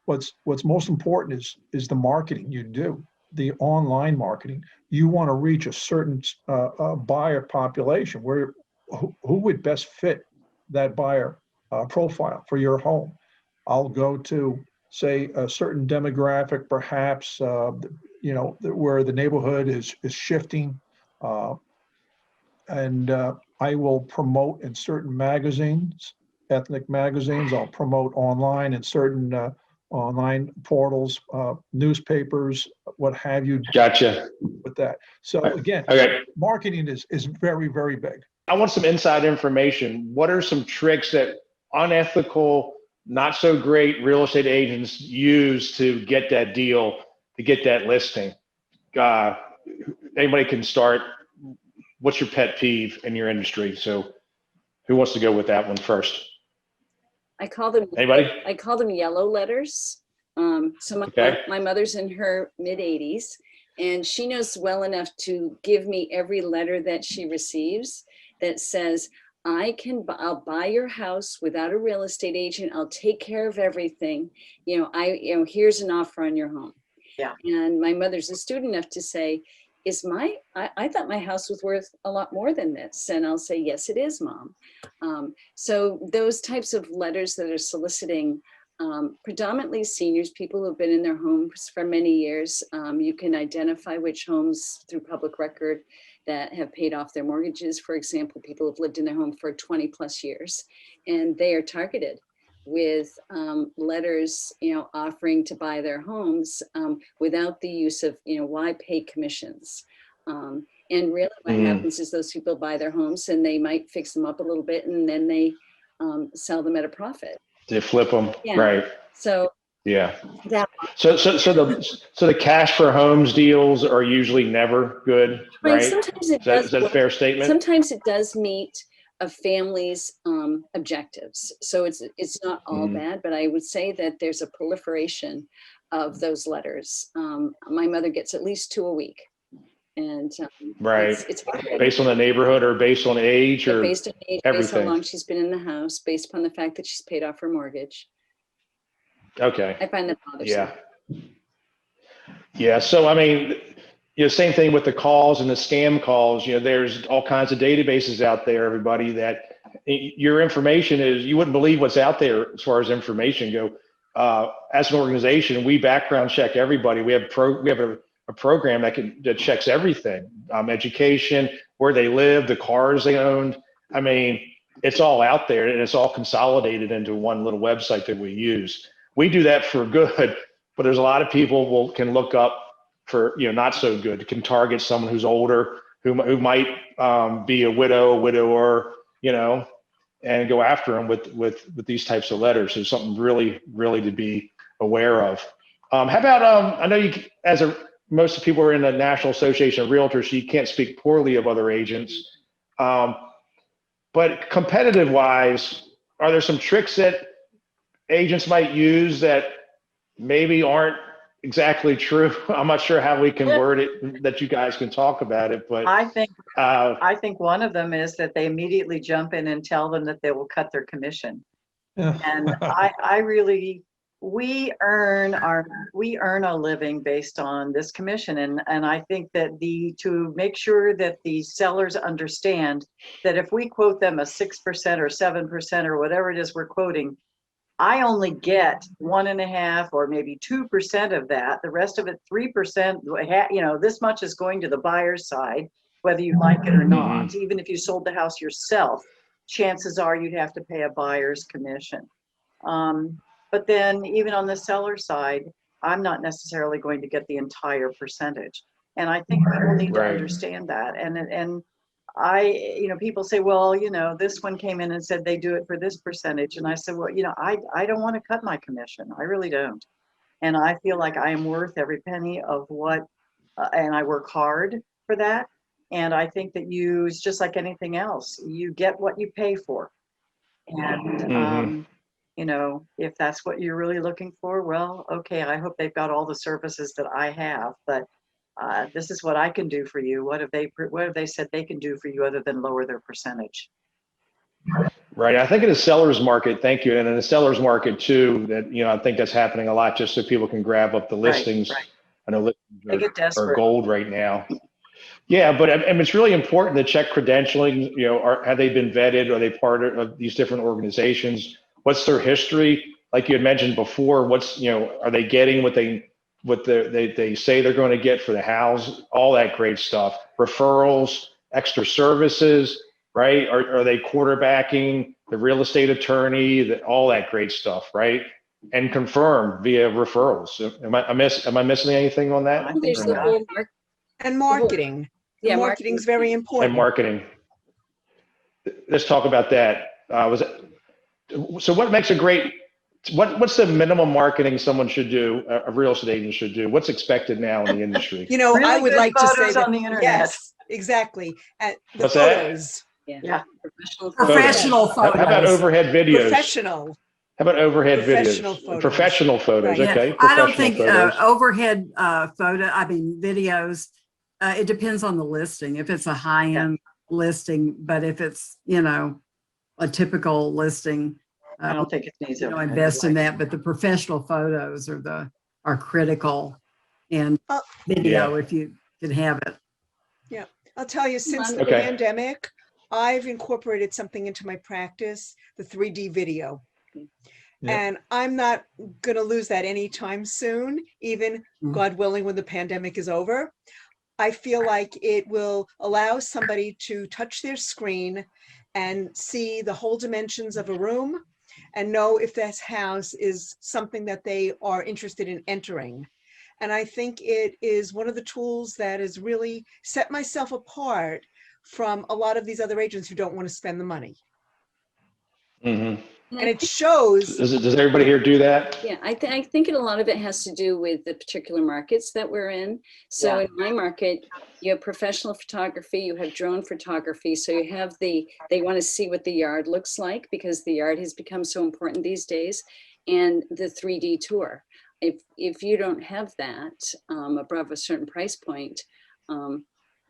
S5: What's most important is the marketing you do, the online marketing. You want to reach a certain buyer population who would best fit that buyer profile for your home. I'll go to, say, a certain demographic, perhaps, where the neighborhood is shifting. I will promote in certain magazines, ethnic magazines. I'll promote online in certain online portals, newspapers, what have you.
S2: Gotcha.
S5: With that. So again,
S2: Okay.
S5: marketing is very, very big.
S2: I want some inside information. What are some tricks that unethical, not so great real estate agents use to get that deal, to get that listing? Anybody can start. What's your pet peeve in your industry? So who wants to go with that one first?
S3: I call them
S2: Anybody?
S3: I call them yellow letters. My mother's in her mid-80s, and she knows well enough to give me every letter that she receives that says, I'll buy your house without a real estate agent. I'll take care of everything. Here's an offer on your home.
S4: Yeah.
S3: And my mother's astute enough to say, I thought my house was worth a lot more than this. And I'll say, yes, it is, Mom. So those types of letters that are soliciting predominantly seniors, people who've been in their homes for many years. You can identify which homes through public record that have paid off their mortgages. For example, people have lived in their home for 20 plus years, and they are targeted with letters, offering to buy their homes without the use of, why pay commissions? And really what happens is those people buy their homes and they might fix them up a little bit, and then they sell them at a profit.
S2: They flip them,
S3: Yeah.
S2: right?
S3: So
S2: yeah.
S3: That
S2: So the cash for homes deals are usually never good, right?
S3: Sometimes
S2: Is that a fair statement?
S3: Sometimes it does meet a family's objectives. So it's not all bad, but I would say that there's a proliferation of those letters. My mother gets at least 2 a week. And
S2: right.
S3: It's
S2: based on the neighborhood or based on age or
S3: based on age,
S2: everything.
S3: based on how long she's been in the house, based upon the fact that she's paid off her mortgage.
S2: Okay.
S3: I find that bothersome.
S2: Yeah. So, I mean, same thing with the calls and the scam calls. There's all kinds of databases out there, everybody, that your information is, you wouldn't believe what's out there as far as information go. As an organization, we background check everybody. We have a program that checks everything, education, where they live, the cars they owned. I mean, it's all out there, and it's all consolidated into one little website that we use. We do that for good, but there's a lot of people can look up for, not so good, can target someone who's older, who might be a widower, and go after them with these types of letters. So something really, really to be aware of. How about, I know most of the people are in the National Association of Realtors, so you can't speak poorly of other agents. But competitive wise, are there some tricks that agents might use that maybe aren't exactly true? I'm not sure how we can word it that you guys can talk about it, but
S4: I think one of them is that they immediately jump in and tell them that they will cut their commission. And we earn a living based on this commission, and I think that to make sure that the sellers understand that if we quote them a 6% or 7% or whatever it is we're quoting, I only get 1.5% or maybe 2% of that. The rest of it, 3%, this much is going to the buyer's side, whether you like it or not. Even if you sold the house yourself, chances are you'd have to pay a buyer's commission. But then even on the seller side, I'm not necessarily going to get the entire percentage. And I think people need to
S2: Right.
S4: understand that. And people say, well, this one came in and said they do it for this percentage. And I said, well, I don't want to cut my commission. I really don't. And I feel like I am worth every penny of what, and I work hard for that. And I think that it's just like anything else. You get what you pay for. And, if that's what you're really looking for, well, okay, I hope they've got all the services that I have, but this is what I can do for you. What have they said they can do for you other than lower their percentage?
S2: Right. I think in the seller's market, thank you. And in the seller's market too, that, I think that's happening a lot just so people can grab up the listings.
S4: Right.
S2: I know
S4: They get
S2: listings are
S4: desperate.
S2: gold right now. Yeah, but it's really important to check credentialing. Have they been vetted? Are they part of these different organizations? What's their history? Like you had mentioned before, are they getting what they say they're going to get for the house? All that great stuff. Referrals, extra services, right? Are they quarterbacking the real estate attorney? All that great stuff, right? And confirm via referrals. Am I missing anything on that?
S4: I think
S3: There's
S4: so.
S3: the whole
S7: And marketing.
S3: Yeah,
S7: Marketing is very
S2: And
S7: important.
S2: marketing. Let's talk about that. So what makes what's the minimum marketing someone should do, a real estate agent should do? What's expected now in the industry?
S7: I
S4: Really
S7: would
S4: good
S7: like to say
S4: photos
S7: that,
S4: on the internet.
S7: yes, exactly. The
S2: What's that?
S7: photos,
S4: Yeah.
S6: Professional
S2: How
S6: photos.
S2: about overhead videos?
S7: professional.
S2: How about overhead
S7: Professional
S2: videos?
S7: photos.
S2: Professional photos,
S7: Right.
S2: okay.
S6: Yeah, I don't
S2: Professional
S6: think
S2: photos.
S6: overhead videos, it depends on the listing. If it's a high-end listing, but if it's, a typical listing,
S4: I don't think it needs it.
S6: invest in that, but the professional photos are critical, and video if you can have it.
S7: I'll tell you, since the
S2: Okay.
S7: pandemic, I've incorporated something into my practice, the 3D video.
S5: Yeah.
S7: And I'm not going to lose that anytime soon, even
S6: Mhm.
S7: God willing, when the pandemic is over. I feel like it will allow somebody to touch their screen and see the whole dimensions of a room and know if this house is something that they are interested in entering. And I think it is one of the tools that has really set myself apart from a lot of these other agents who don't want to spend the money.
S2: Mhm.
S7: And it shows.
S2: Does everybody here do that?
S3: Yeah, I think a lot of it has to do with the particular markets that we're in. So in my market, you have professional photography, you have drone photography. So you have they want to see what the yard looks like because the yard has become so important these days, and the 3D tour. If you don't have that above a certain price point,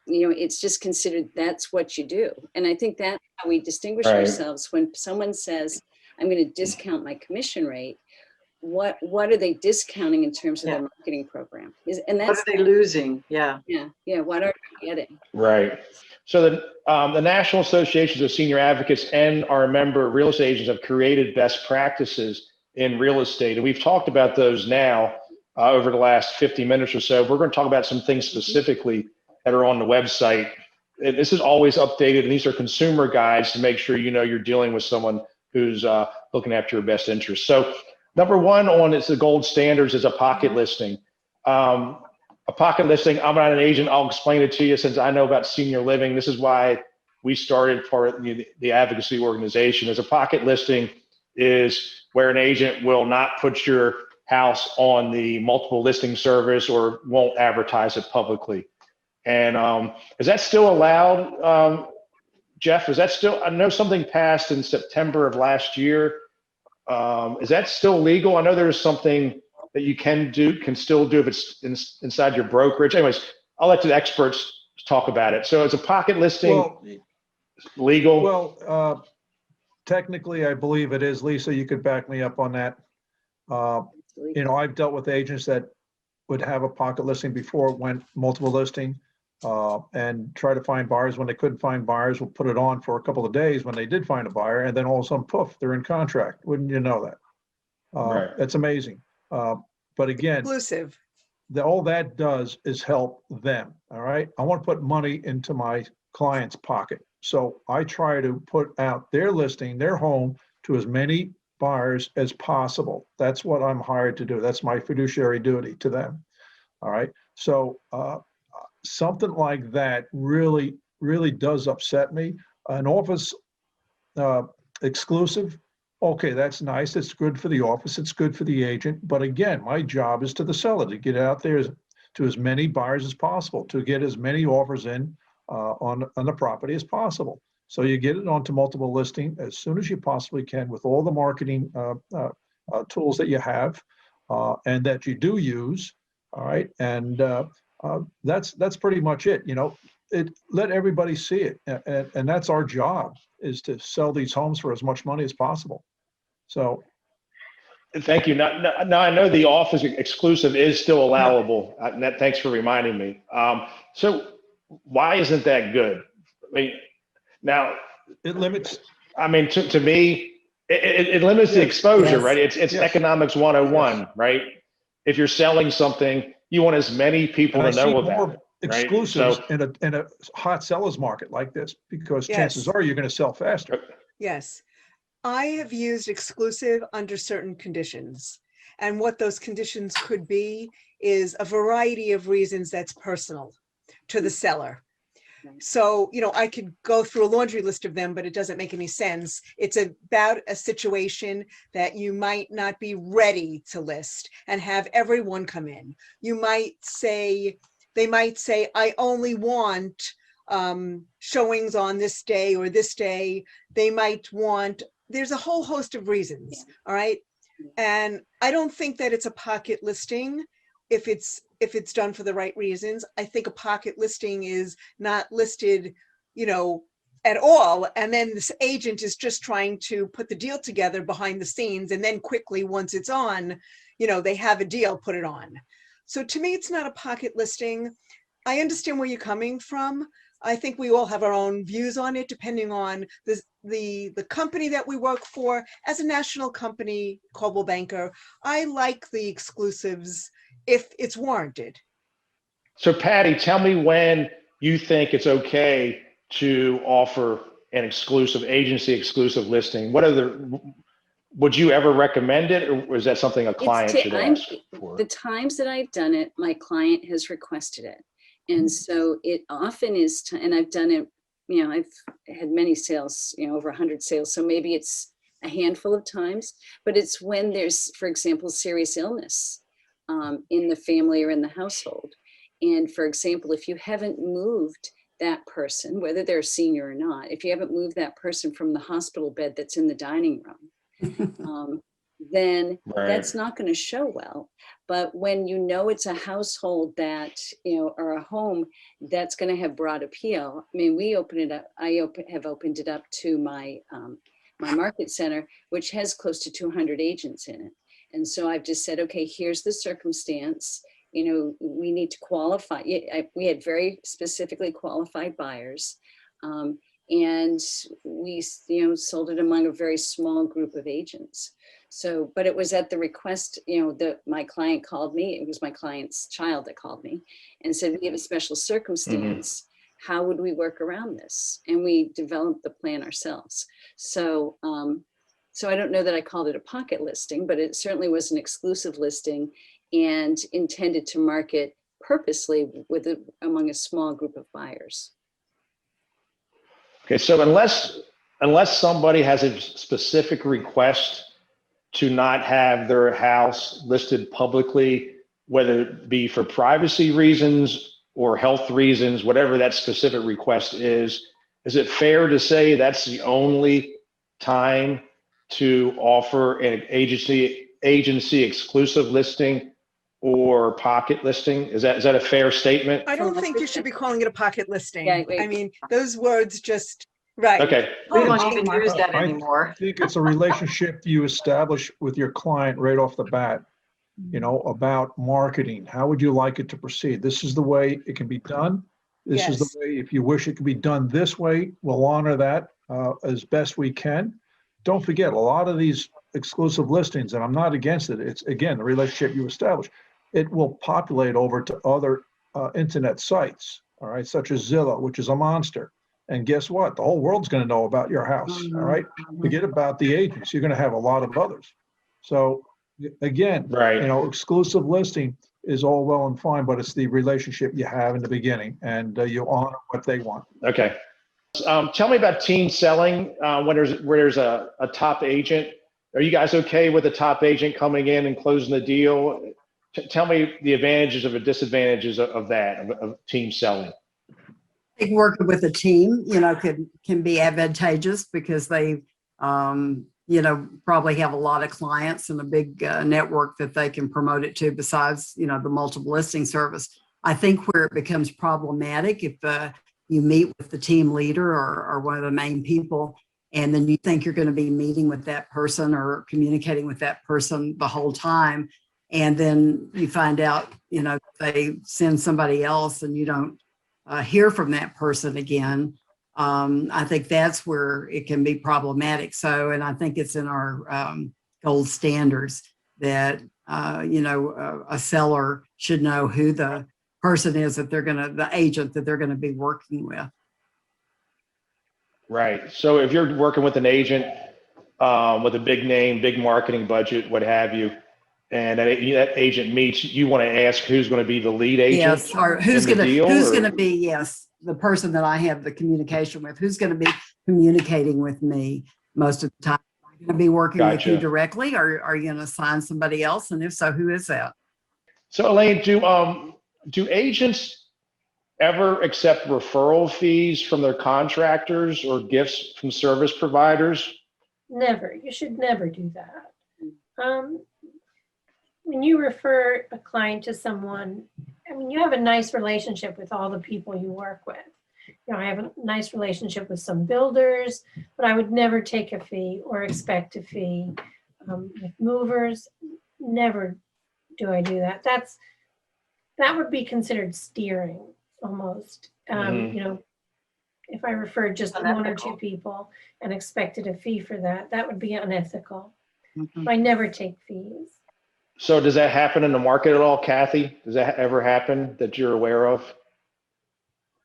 S3: it's just considered that's what you do. And I think that's how we distinguish
S2: Right.
S3: ourselves. When someone says, I'm going to discount my commission rate, what are they discounting in terms of their marketing program? And
S4: What
S3: that's
S4: are they losing? Yeah.
S3: yeah. What are they getting?
S2: Right. So the National Associations of Senior Advocates and our member real estate agents have created best practices in real estate. And we've talked about those now over the last 50 minutes or so. We're going to talk about some things specifically that are on the website. And this is always updated, and these are consumer guides to make sure you're dealing with someone who's looking after your best interest. So number one on it's the gold standards is a pocket listing. A pocket listing, I'm not an agent. I'll explain it to you since I know about senior living. This is why we started part of the advocacy organization. As a pocket listing is where an agent will not put your house on the multiple listing service or won't advertise it publicly. And is that still allowed, Jeff? Is that still, I know something passed in September of last year. Is that still legal? I know there's something that you can still do if it's inside your brokerage. Anyways, I'll let the experts talk about it. So it's a pocket listing legal?
S5: Well, technically, I believe it is. Lisa, you could back me up on that. I've dealt with agents that would have a pocket listing before it went multiple listing and try to find buyers. When they couldn't find buyers, we'll put it on for a couple of days when they did find a buyer, and then all of a sudden, poof, they're in contract. Wouldn't you know that?
S2: Right.
S5: It's amazing. But again,
S7: Exclusive.
S5: all that does is help them. All right. I want to put money into my client's pocket. So I try to put out their listing, their home, to as many buyers as possible. That's what I'm hired to do. That's my fiduciary duty to them. All right. So something like that really, really does upset me. An office exclusive, okay, that's nice. It's good for the office. It's good for the agent. But again, my job is to the seller to get out there to as many buyers as possible, to get as many offers in on the property as possible. So you get it onto multiple listing as soon as you possibly can with all the marketing tools that you have and that you do use. All right, and that's pretty much it. You know, let everybody see it, and that's our job, is to sell these homes for as much money as possible. So.
S2: Thank you. Now I know the office exclusive is still allowable. Thanks for reminding me. So why isn't that good? I mean, now
S5: it limits.
S2: I mean, to me, it limits the exposure,
S6: Yes.
S2: right? It's
S5: Yes.
S2: economics 101,
S5: Yes.
S2: right? If you're selling something, you want as many people
S5: And
S2: to
S5: I see
S2: know about
S5: more
S2: it. Right?
S5: exclusives
S2: So-
S5: in a hot seller's market like this, because chances
S7: Yes.
S5: are you're going to sell faster.
S7: Yes. I have used exclusive under certain conditions. And what those conditions could be is a variety of reasons that's personal to the seller. So, you know, I could go through a laundry list of them, but it doesn't make any sense. It's about a situation that you might not be ready to list and have everyone come in. You might say, they might say, I only want showings on this day or this day. They might want, there's a whole host of reasons. All right. And I don't think that it's a pocket listing if it's done for the right reasons. I think a pocket listing is not listed, you know, at all. And then this agent is just trying to put the deal together behind the scenes. And then quickly, once it's on, you know, they have a deal, put it on. So to me, it's not a pocket listing. I understand where you're coming from. I think we all have our own views on it, depending on the company that we work for. As a national company, Coldwell Banker, I like the exclusives if it's warranted.
S2: So Patty, tell me when you think it's okay to offer an exclusive agency exclusive listing. Would you ever recommend it, or is that something a client should ask for?
S3: The times that I've done it, my client has requested it. And so it often is, and I've done it, you know, I've had many sales, you know, over 100 sales. So maybe it's a handful of times, but it's when there's, for example, serious illness in the family or in the household. And for example, if you haven't moved that person, whether they're a senior or not, if you haven't moved that person from the hospital bed that's in the dining room, then that's not going to show well. But when you know it's a household that, you know, or a home that's going to have broad appeal, I mean, we open it up, have opened it up to my, my market center, which has close to 200 agents in it. And so I've just said, okay, here's the circumstance. You know, we need to qualify. We had very specifically qualified buyers. And we, you know, sold it among a very small group of agents. So, but it was at the request, you know, my client called me. It was my client's child that called me and said, we have a special circumstance. How would we work around this? And we developed the plan ourselves. So, so I don't know that I called it a pocket listing, but it certainly was an exclusive listing and intended to market purposely among a small group of buyers.
S2: Okay, so unless somebody has a specific request to not have their house listed publicly, whether it be for privacy reasons or health reasons, whatever that specific request is it fair to say that's the only time to offer an agency exclusive listing or pocket listing? Is that a fair statement?
S7: I don't think you should be calling it a pocket listing.
S3: Yeah,
S7: I mean, those words just, right.
S2: Okay.
S4: We don't even use that
S5: I
S4: anymore.
S5: think it's a relationship you establish with your client right off the bat, you know, about marketing. How would you like it to proceed? This is the way it can be done. This is the way, if you wish it could be done this way, we'll honor that as best we can. Don't forget, a lot of these exclusive listings, and I'm not against it, it's, again, the relationship you establish. It will populate over to other internet sites, all right, such as Zillow, which is a monster. And guess what? The whole world's going to know about your house. All right. Forget about the agents. You're going to have a lot of others. So again,
S2: Right.
S5: you know, exclusive listing is all well and fine, but it's the relationship you have in the beginning, and you honor what they want.
S2: Okay. Tell me about team selling where there's a top agent. Are you guys okay with a top agent coming in and closing the deal? Tell me the advantages or the disadvantages of that, of team selling.
S6: I think working with a team, you know, can be advantageous because they, you know, probably have a lot of clients and a big network that they can promote it to besides, you know, the multiple listing service. I think where it becomes problematic if you meet with the team leader or one of the main people, and then you think you're going to be meeting with that person or communicating with that person the whole time. And then you find out, you know, they send somebody else and you don't hear from that person again. I think that's where it can be problematic. So, and I think it's in our gold standards that, you know, a seller should know who the person is that the agent that they're going to be working with.
S2: Right. So if you're working with an agent with a big name, big marketing budget, what have you, and that agent meets, you want to ask who's going to be the lead agent?
S6: Yes, or who's going to be, yes, the person that I have the communication with, who's going to be communicating with me most of the time. Are you going to be working with you directly, or are you going to assign somebody else? And if so, who is that?
S2: So Elaine, do agents ever accept referral fees from their contractors or gifts from service providers?
S9: Never. You should never do that. When you refer a client to someone, I mean, you have a nice relationship with all the people you work with. You know, I have a nice relationship with some builders, but I would never take a fee or expect a fee. With movers, never do I do that. That would be considered steering almost. You know, if I referred just one or two people and expected a fee for that, that would be unethical. I never take fees.
S2: So does that happen in the market at all, Kathy? Does that ever happen that you're aware of?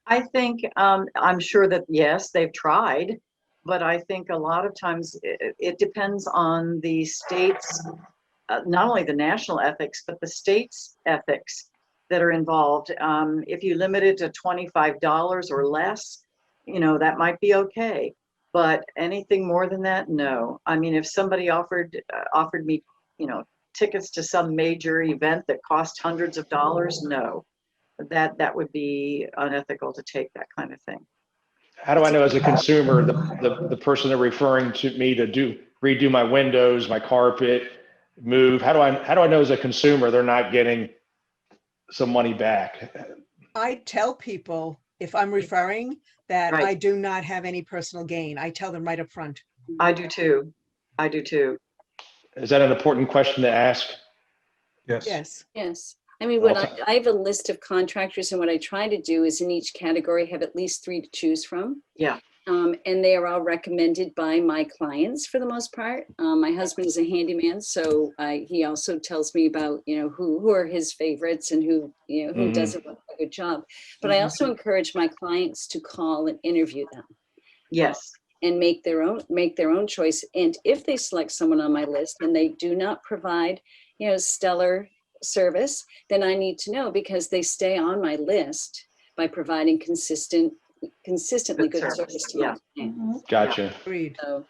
S4: I think, I'm sure that, yes, they've tried, but I think a lot of times it depends on the state's, not only the national ethics, but the state's ethics that are involved. If you limit it to $25 or less, you know, that might be okay. But anything more than that, no. I mean, if somebody offered me, you know, tickets to some major event that cost hundreds of dollars, no. That would be unethical to take that kind of thing.
S2: How do I know as a consumer, the person they're referring to me to redo my windows, my carpet, move? How do I know as a consumer they're not getting some money back?
S7: I tell people if I'm referring that I do not have any personal gain. I tell them right up front.
S4: I do too. I do too.
S2: Is that an important question to ask?
S5: Yes.
S7: Yes.
S3: Yes. I mean, what I have a list of contractors, and what I try to do is in each category have at least 3 to choose from.
S4: Yeah.
S3: And they are all recommended by my clients for the most part. My husband is a handyman, so he also tells me about, you know, who are his favorites and who, you know, who does a good job. But I also encourage my clients to call and interview them.
S4: Yes.
S3: And make their own choice. And if they select someone on my list and they do not provide, you know, stellar service, then I need to know, because they stay on my list by providing consistently good service to my clients.
S2: Gotcha.
S7: Agreed.
S3: So,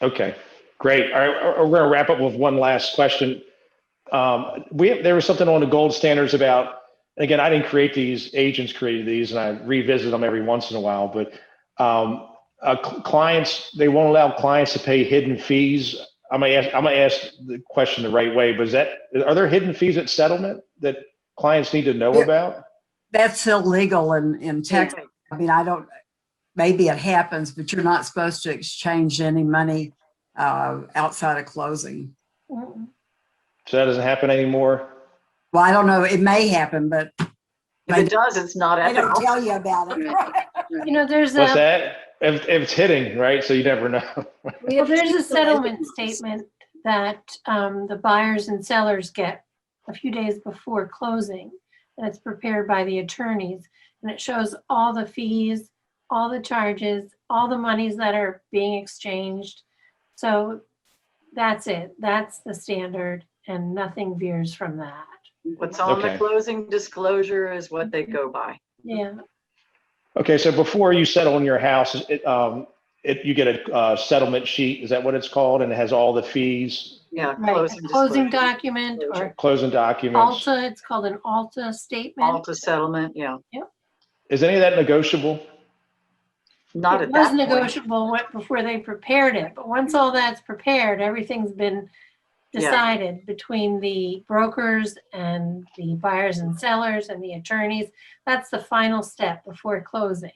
S2: Okay, great. All right, we're going to wrap up with one last question. There was something on the gold standards about, and again, I didn't create these, agents created these, and I revisit them every once in a while, but clients, they won't allow clients to pay hidden fees. I'm gonna ask the question the right way, but are there hidden fees at settlement that clients need to know about?
S6: That's illegal in Texas. I mean, maybe it happens, but you're not supposed to exchange any money outside of closing.
S2: So that doesn't happen anymore?
S6: Well, I don't know. It may happen, but
S4: if it does, it's not ethical.
S6: I don't tell you about it.
S9: You know, there's
S2: What's that? If it's hitting, right? So you never know.
S9: Well, there's a settlement statement that the buyers and sellers get a few days before closing, and it's prepared by the attorneys, and it shows all the fees all the charges, all the monies that are being exchanged. So that's it. That's the standard, and nothing veers from that.
S4: What's on the
S2: Okay.
S4: closing disclosure is what they go by.
S9: Yeah.
S2: Okay, so before you settle on your house, you get a settlement sheet. Is that what it's called? And it has all the fees,
S4: Yeah,
S9: Right.
S4: closing
S9: Closing
S4: disclosure,
S9: document or
S2: closing documents.
S9: Alta, it's called an Alta statement.
S4: Alta settlement, yeah.
S2: Is any of that negotiable?
S4: Not
S9: It
S4: at
S9: was
S4: that point.
S9: negotiable before they prepared it, but once all that's prepared, everything's been
S4: Yeah.
S9: decided between the brokers and the buyers and sellers and the attorneys. That's the final step before closing.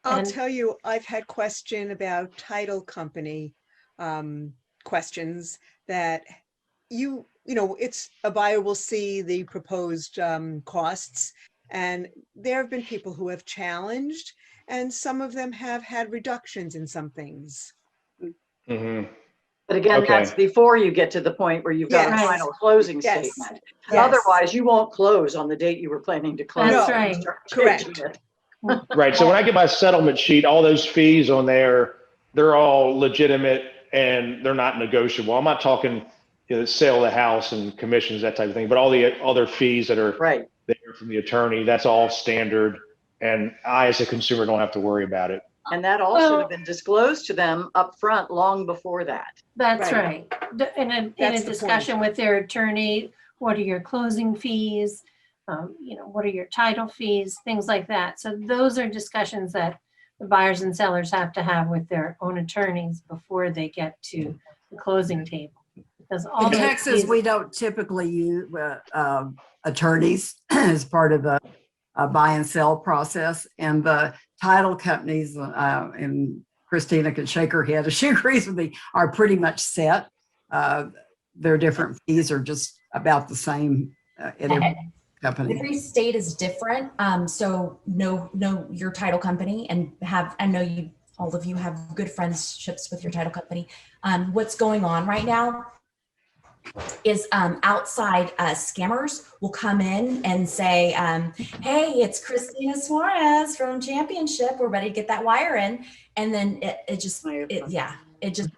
S7: I'll
S9: And-
S7: tell you, I've had question about title company questions that you know, it's a buyer will see the proposed costs, and there have been people who have challenged, and some of them have had reductions in some things.
S2: Mm-hmm.
S4: But again,
S2: Okay.
S4: that's before you get to the point where you've got a
S7: Yes.
S4: final closing
S7: Yes.
S4: statement.
S7: Yes.
S4: Otherwise, you won't close on the date you were planning to close.
S9: That's
S7: No.
S9: right.
S4: You start
S7: Correct.
S4: changing it.
S2: Right. So when I get my settlement sheet, all those fees on there, they're all legitimate and they're not negotiable. I'm not talking sale of the house and commissions, that type of thing, but all the other fees that are
S4: Right.
S2: there from the attorney, that's all standard. And I, as a consumer, don't have to worry about it.
S4: And that all should
S9: Well-
S4: have been disclosed to them up front long before that.
S9: That's
S7: Right.
S9: right. In a
S7: That's the
S9: discussion with their attorney, what are your closing fees? What are your title fees? Things like that. So those are discussions that the buyers and sellers have to have with their own attorneys before they get to the closing table. Because all
S6: In
S9: those
S6: Texas,
S9: fees-
S6: we don't typically use attorneys as part of the buy and sell process. And the title companies, and Christina can shake her head if she agrees with me, are pretty much set. Their different fees are just about the same in every company.
S8: Every state is different. So know your title company and I know all of you have good friendships with your title company. What's going on right now is outside scammers will come in and say, hey, it's Christina Suarez from Championship. We're ready to get that wire in. And then it just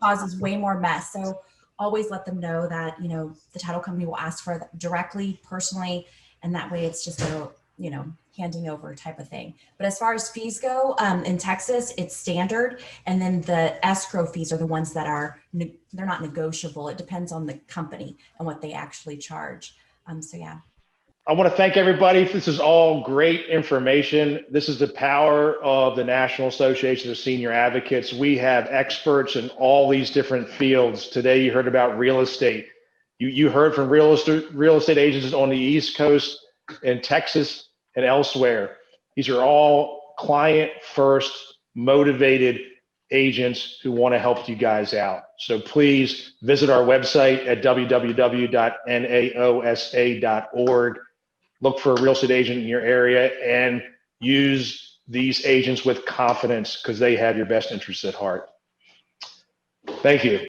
S8: causes way more mess. So always let them know that, the title company will ask for it directly, personally, and that way it's just a, handing over type of thing. But as far as fees go, in Texas, it's standard. And then the escrow fees are the ones that they're not negotiable. It depends on the company and what they actually charge. So yeah.
S2: I want to thank everybody. This is all great information. This is the power of the National Association of Senior Advocates. We have experts in all these different fields. Today, you heard about real estate. You heard from real estate agents on the East Coast, in Texas, and elsewhere. These are all client first motivated agents who want to help you guys out. So please visit our website at www.naosa.org. Look for a real estate agent in your area and use these agents with confidence because they have your best interests at heart. Thank you.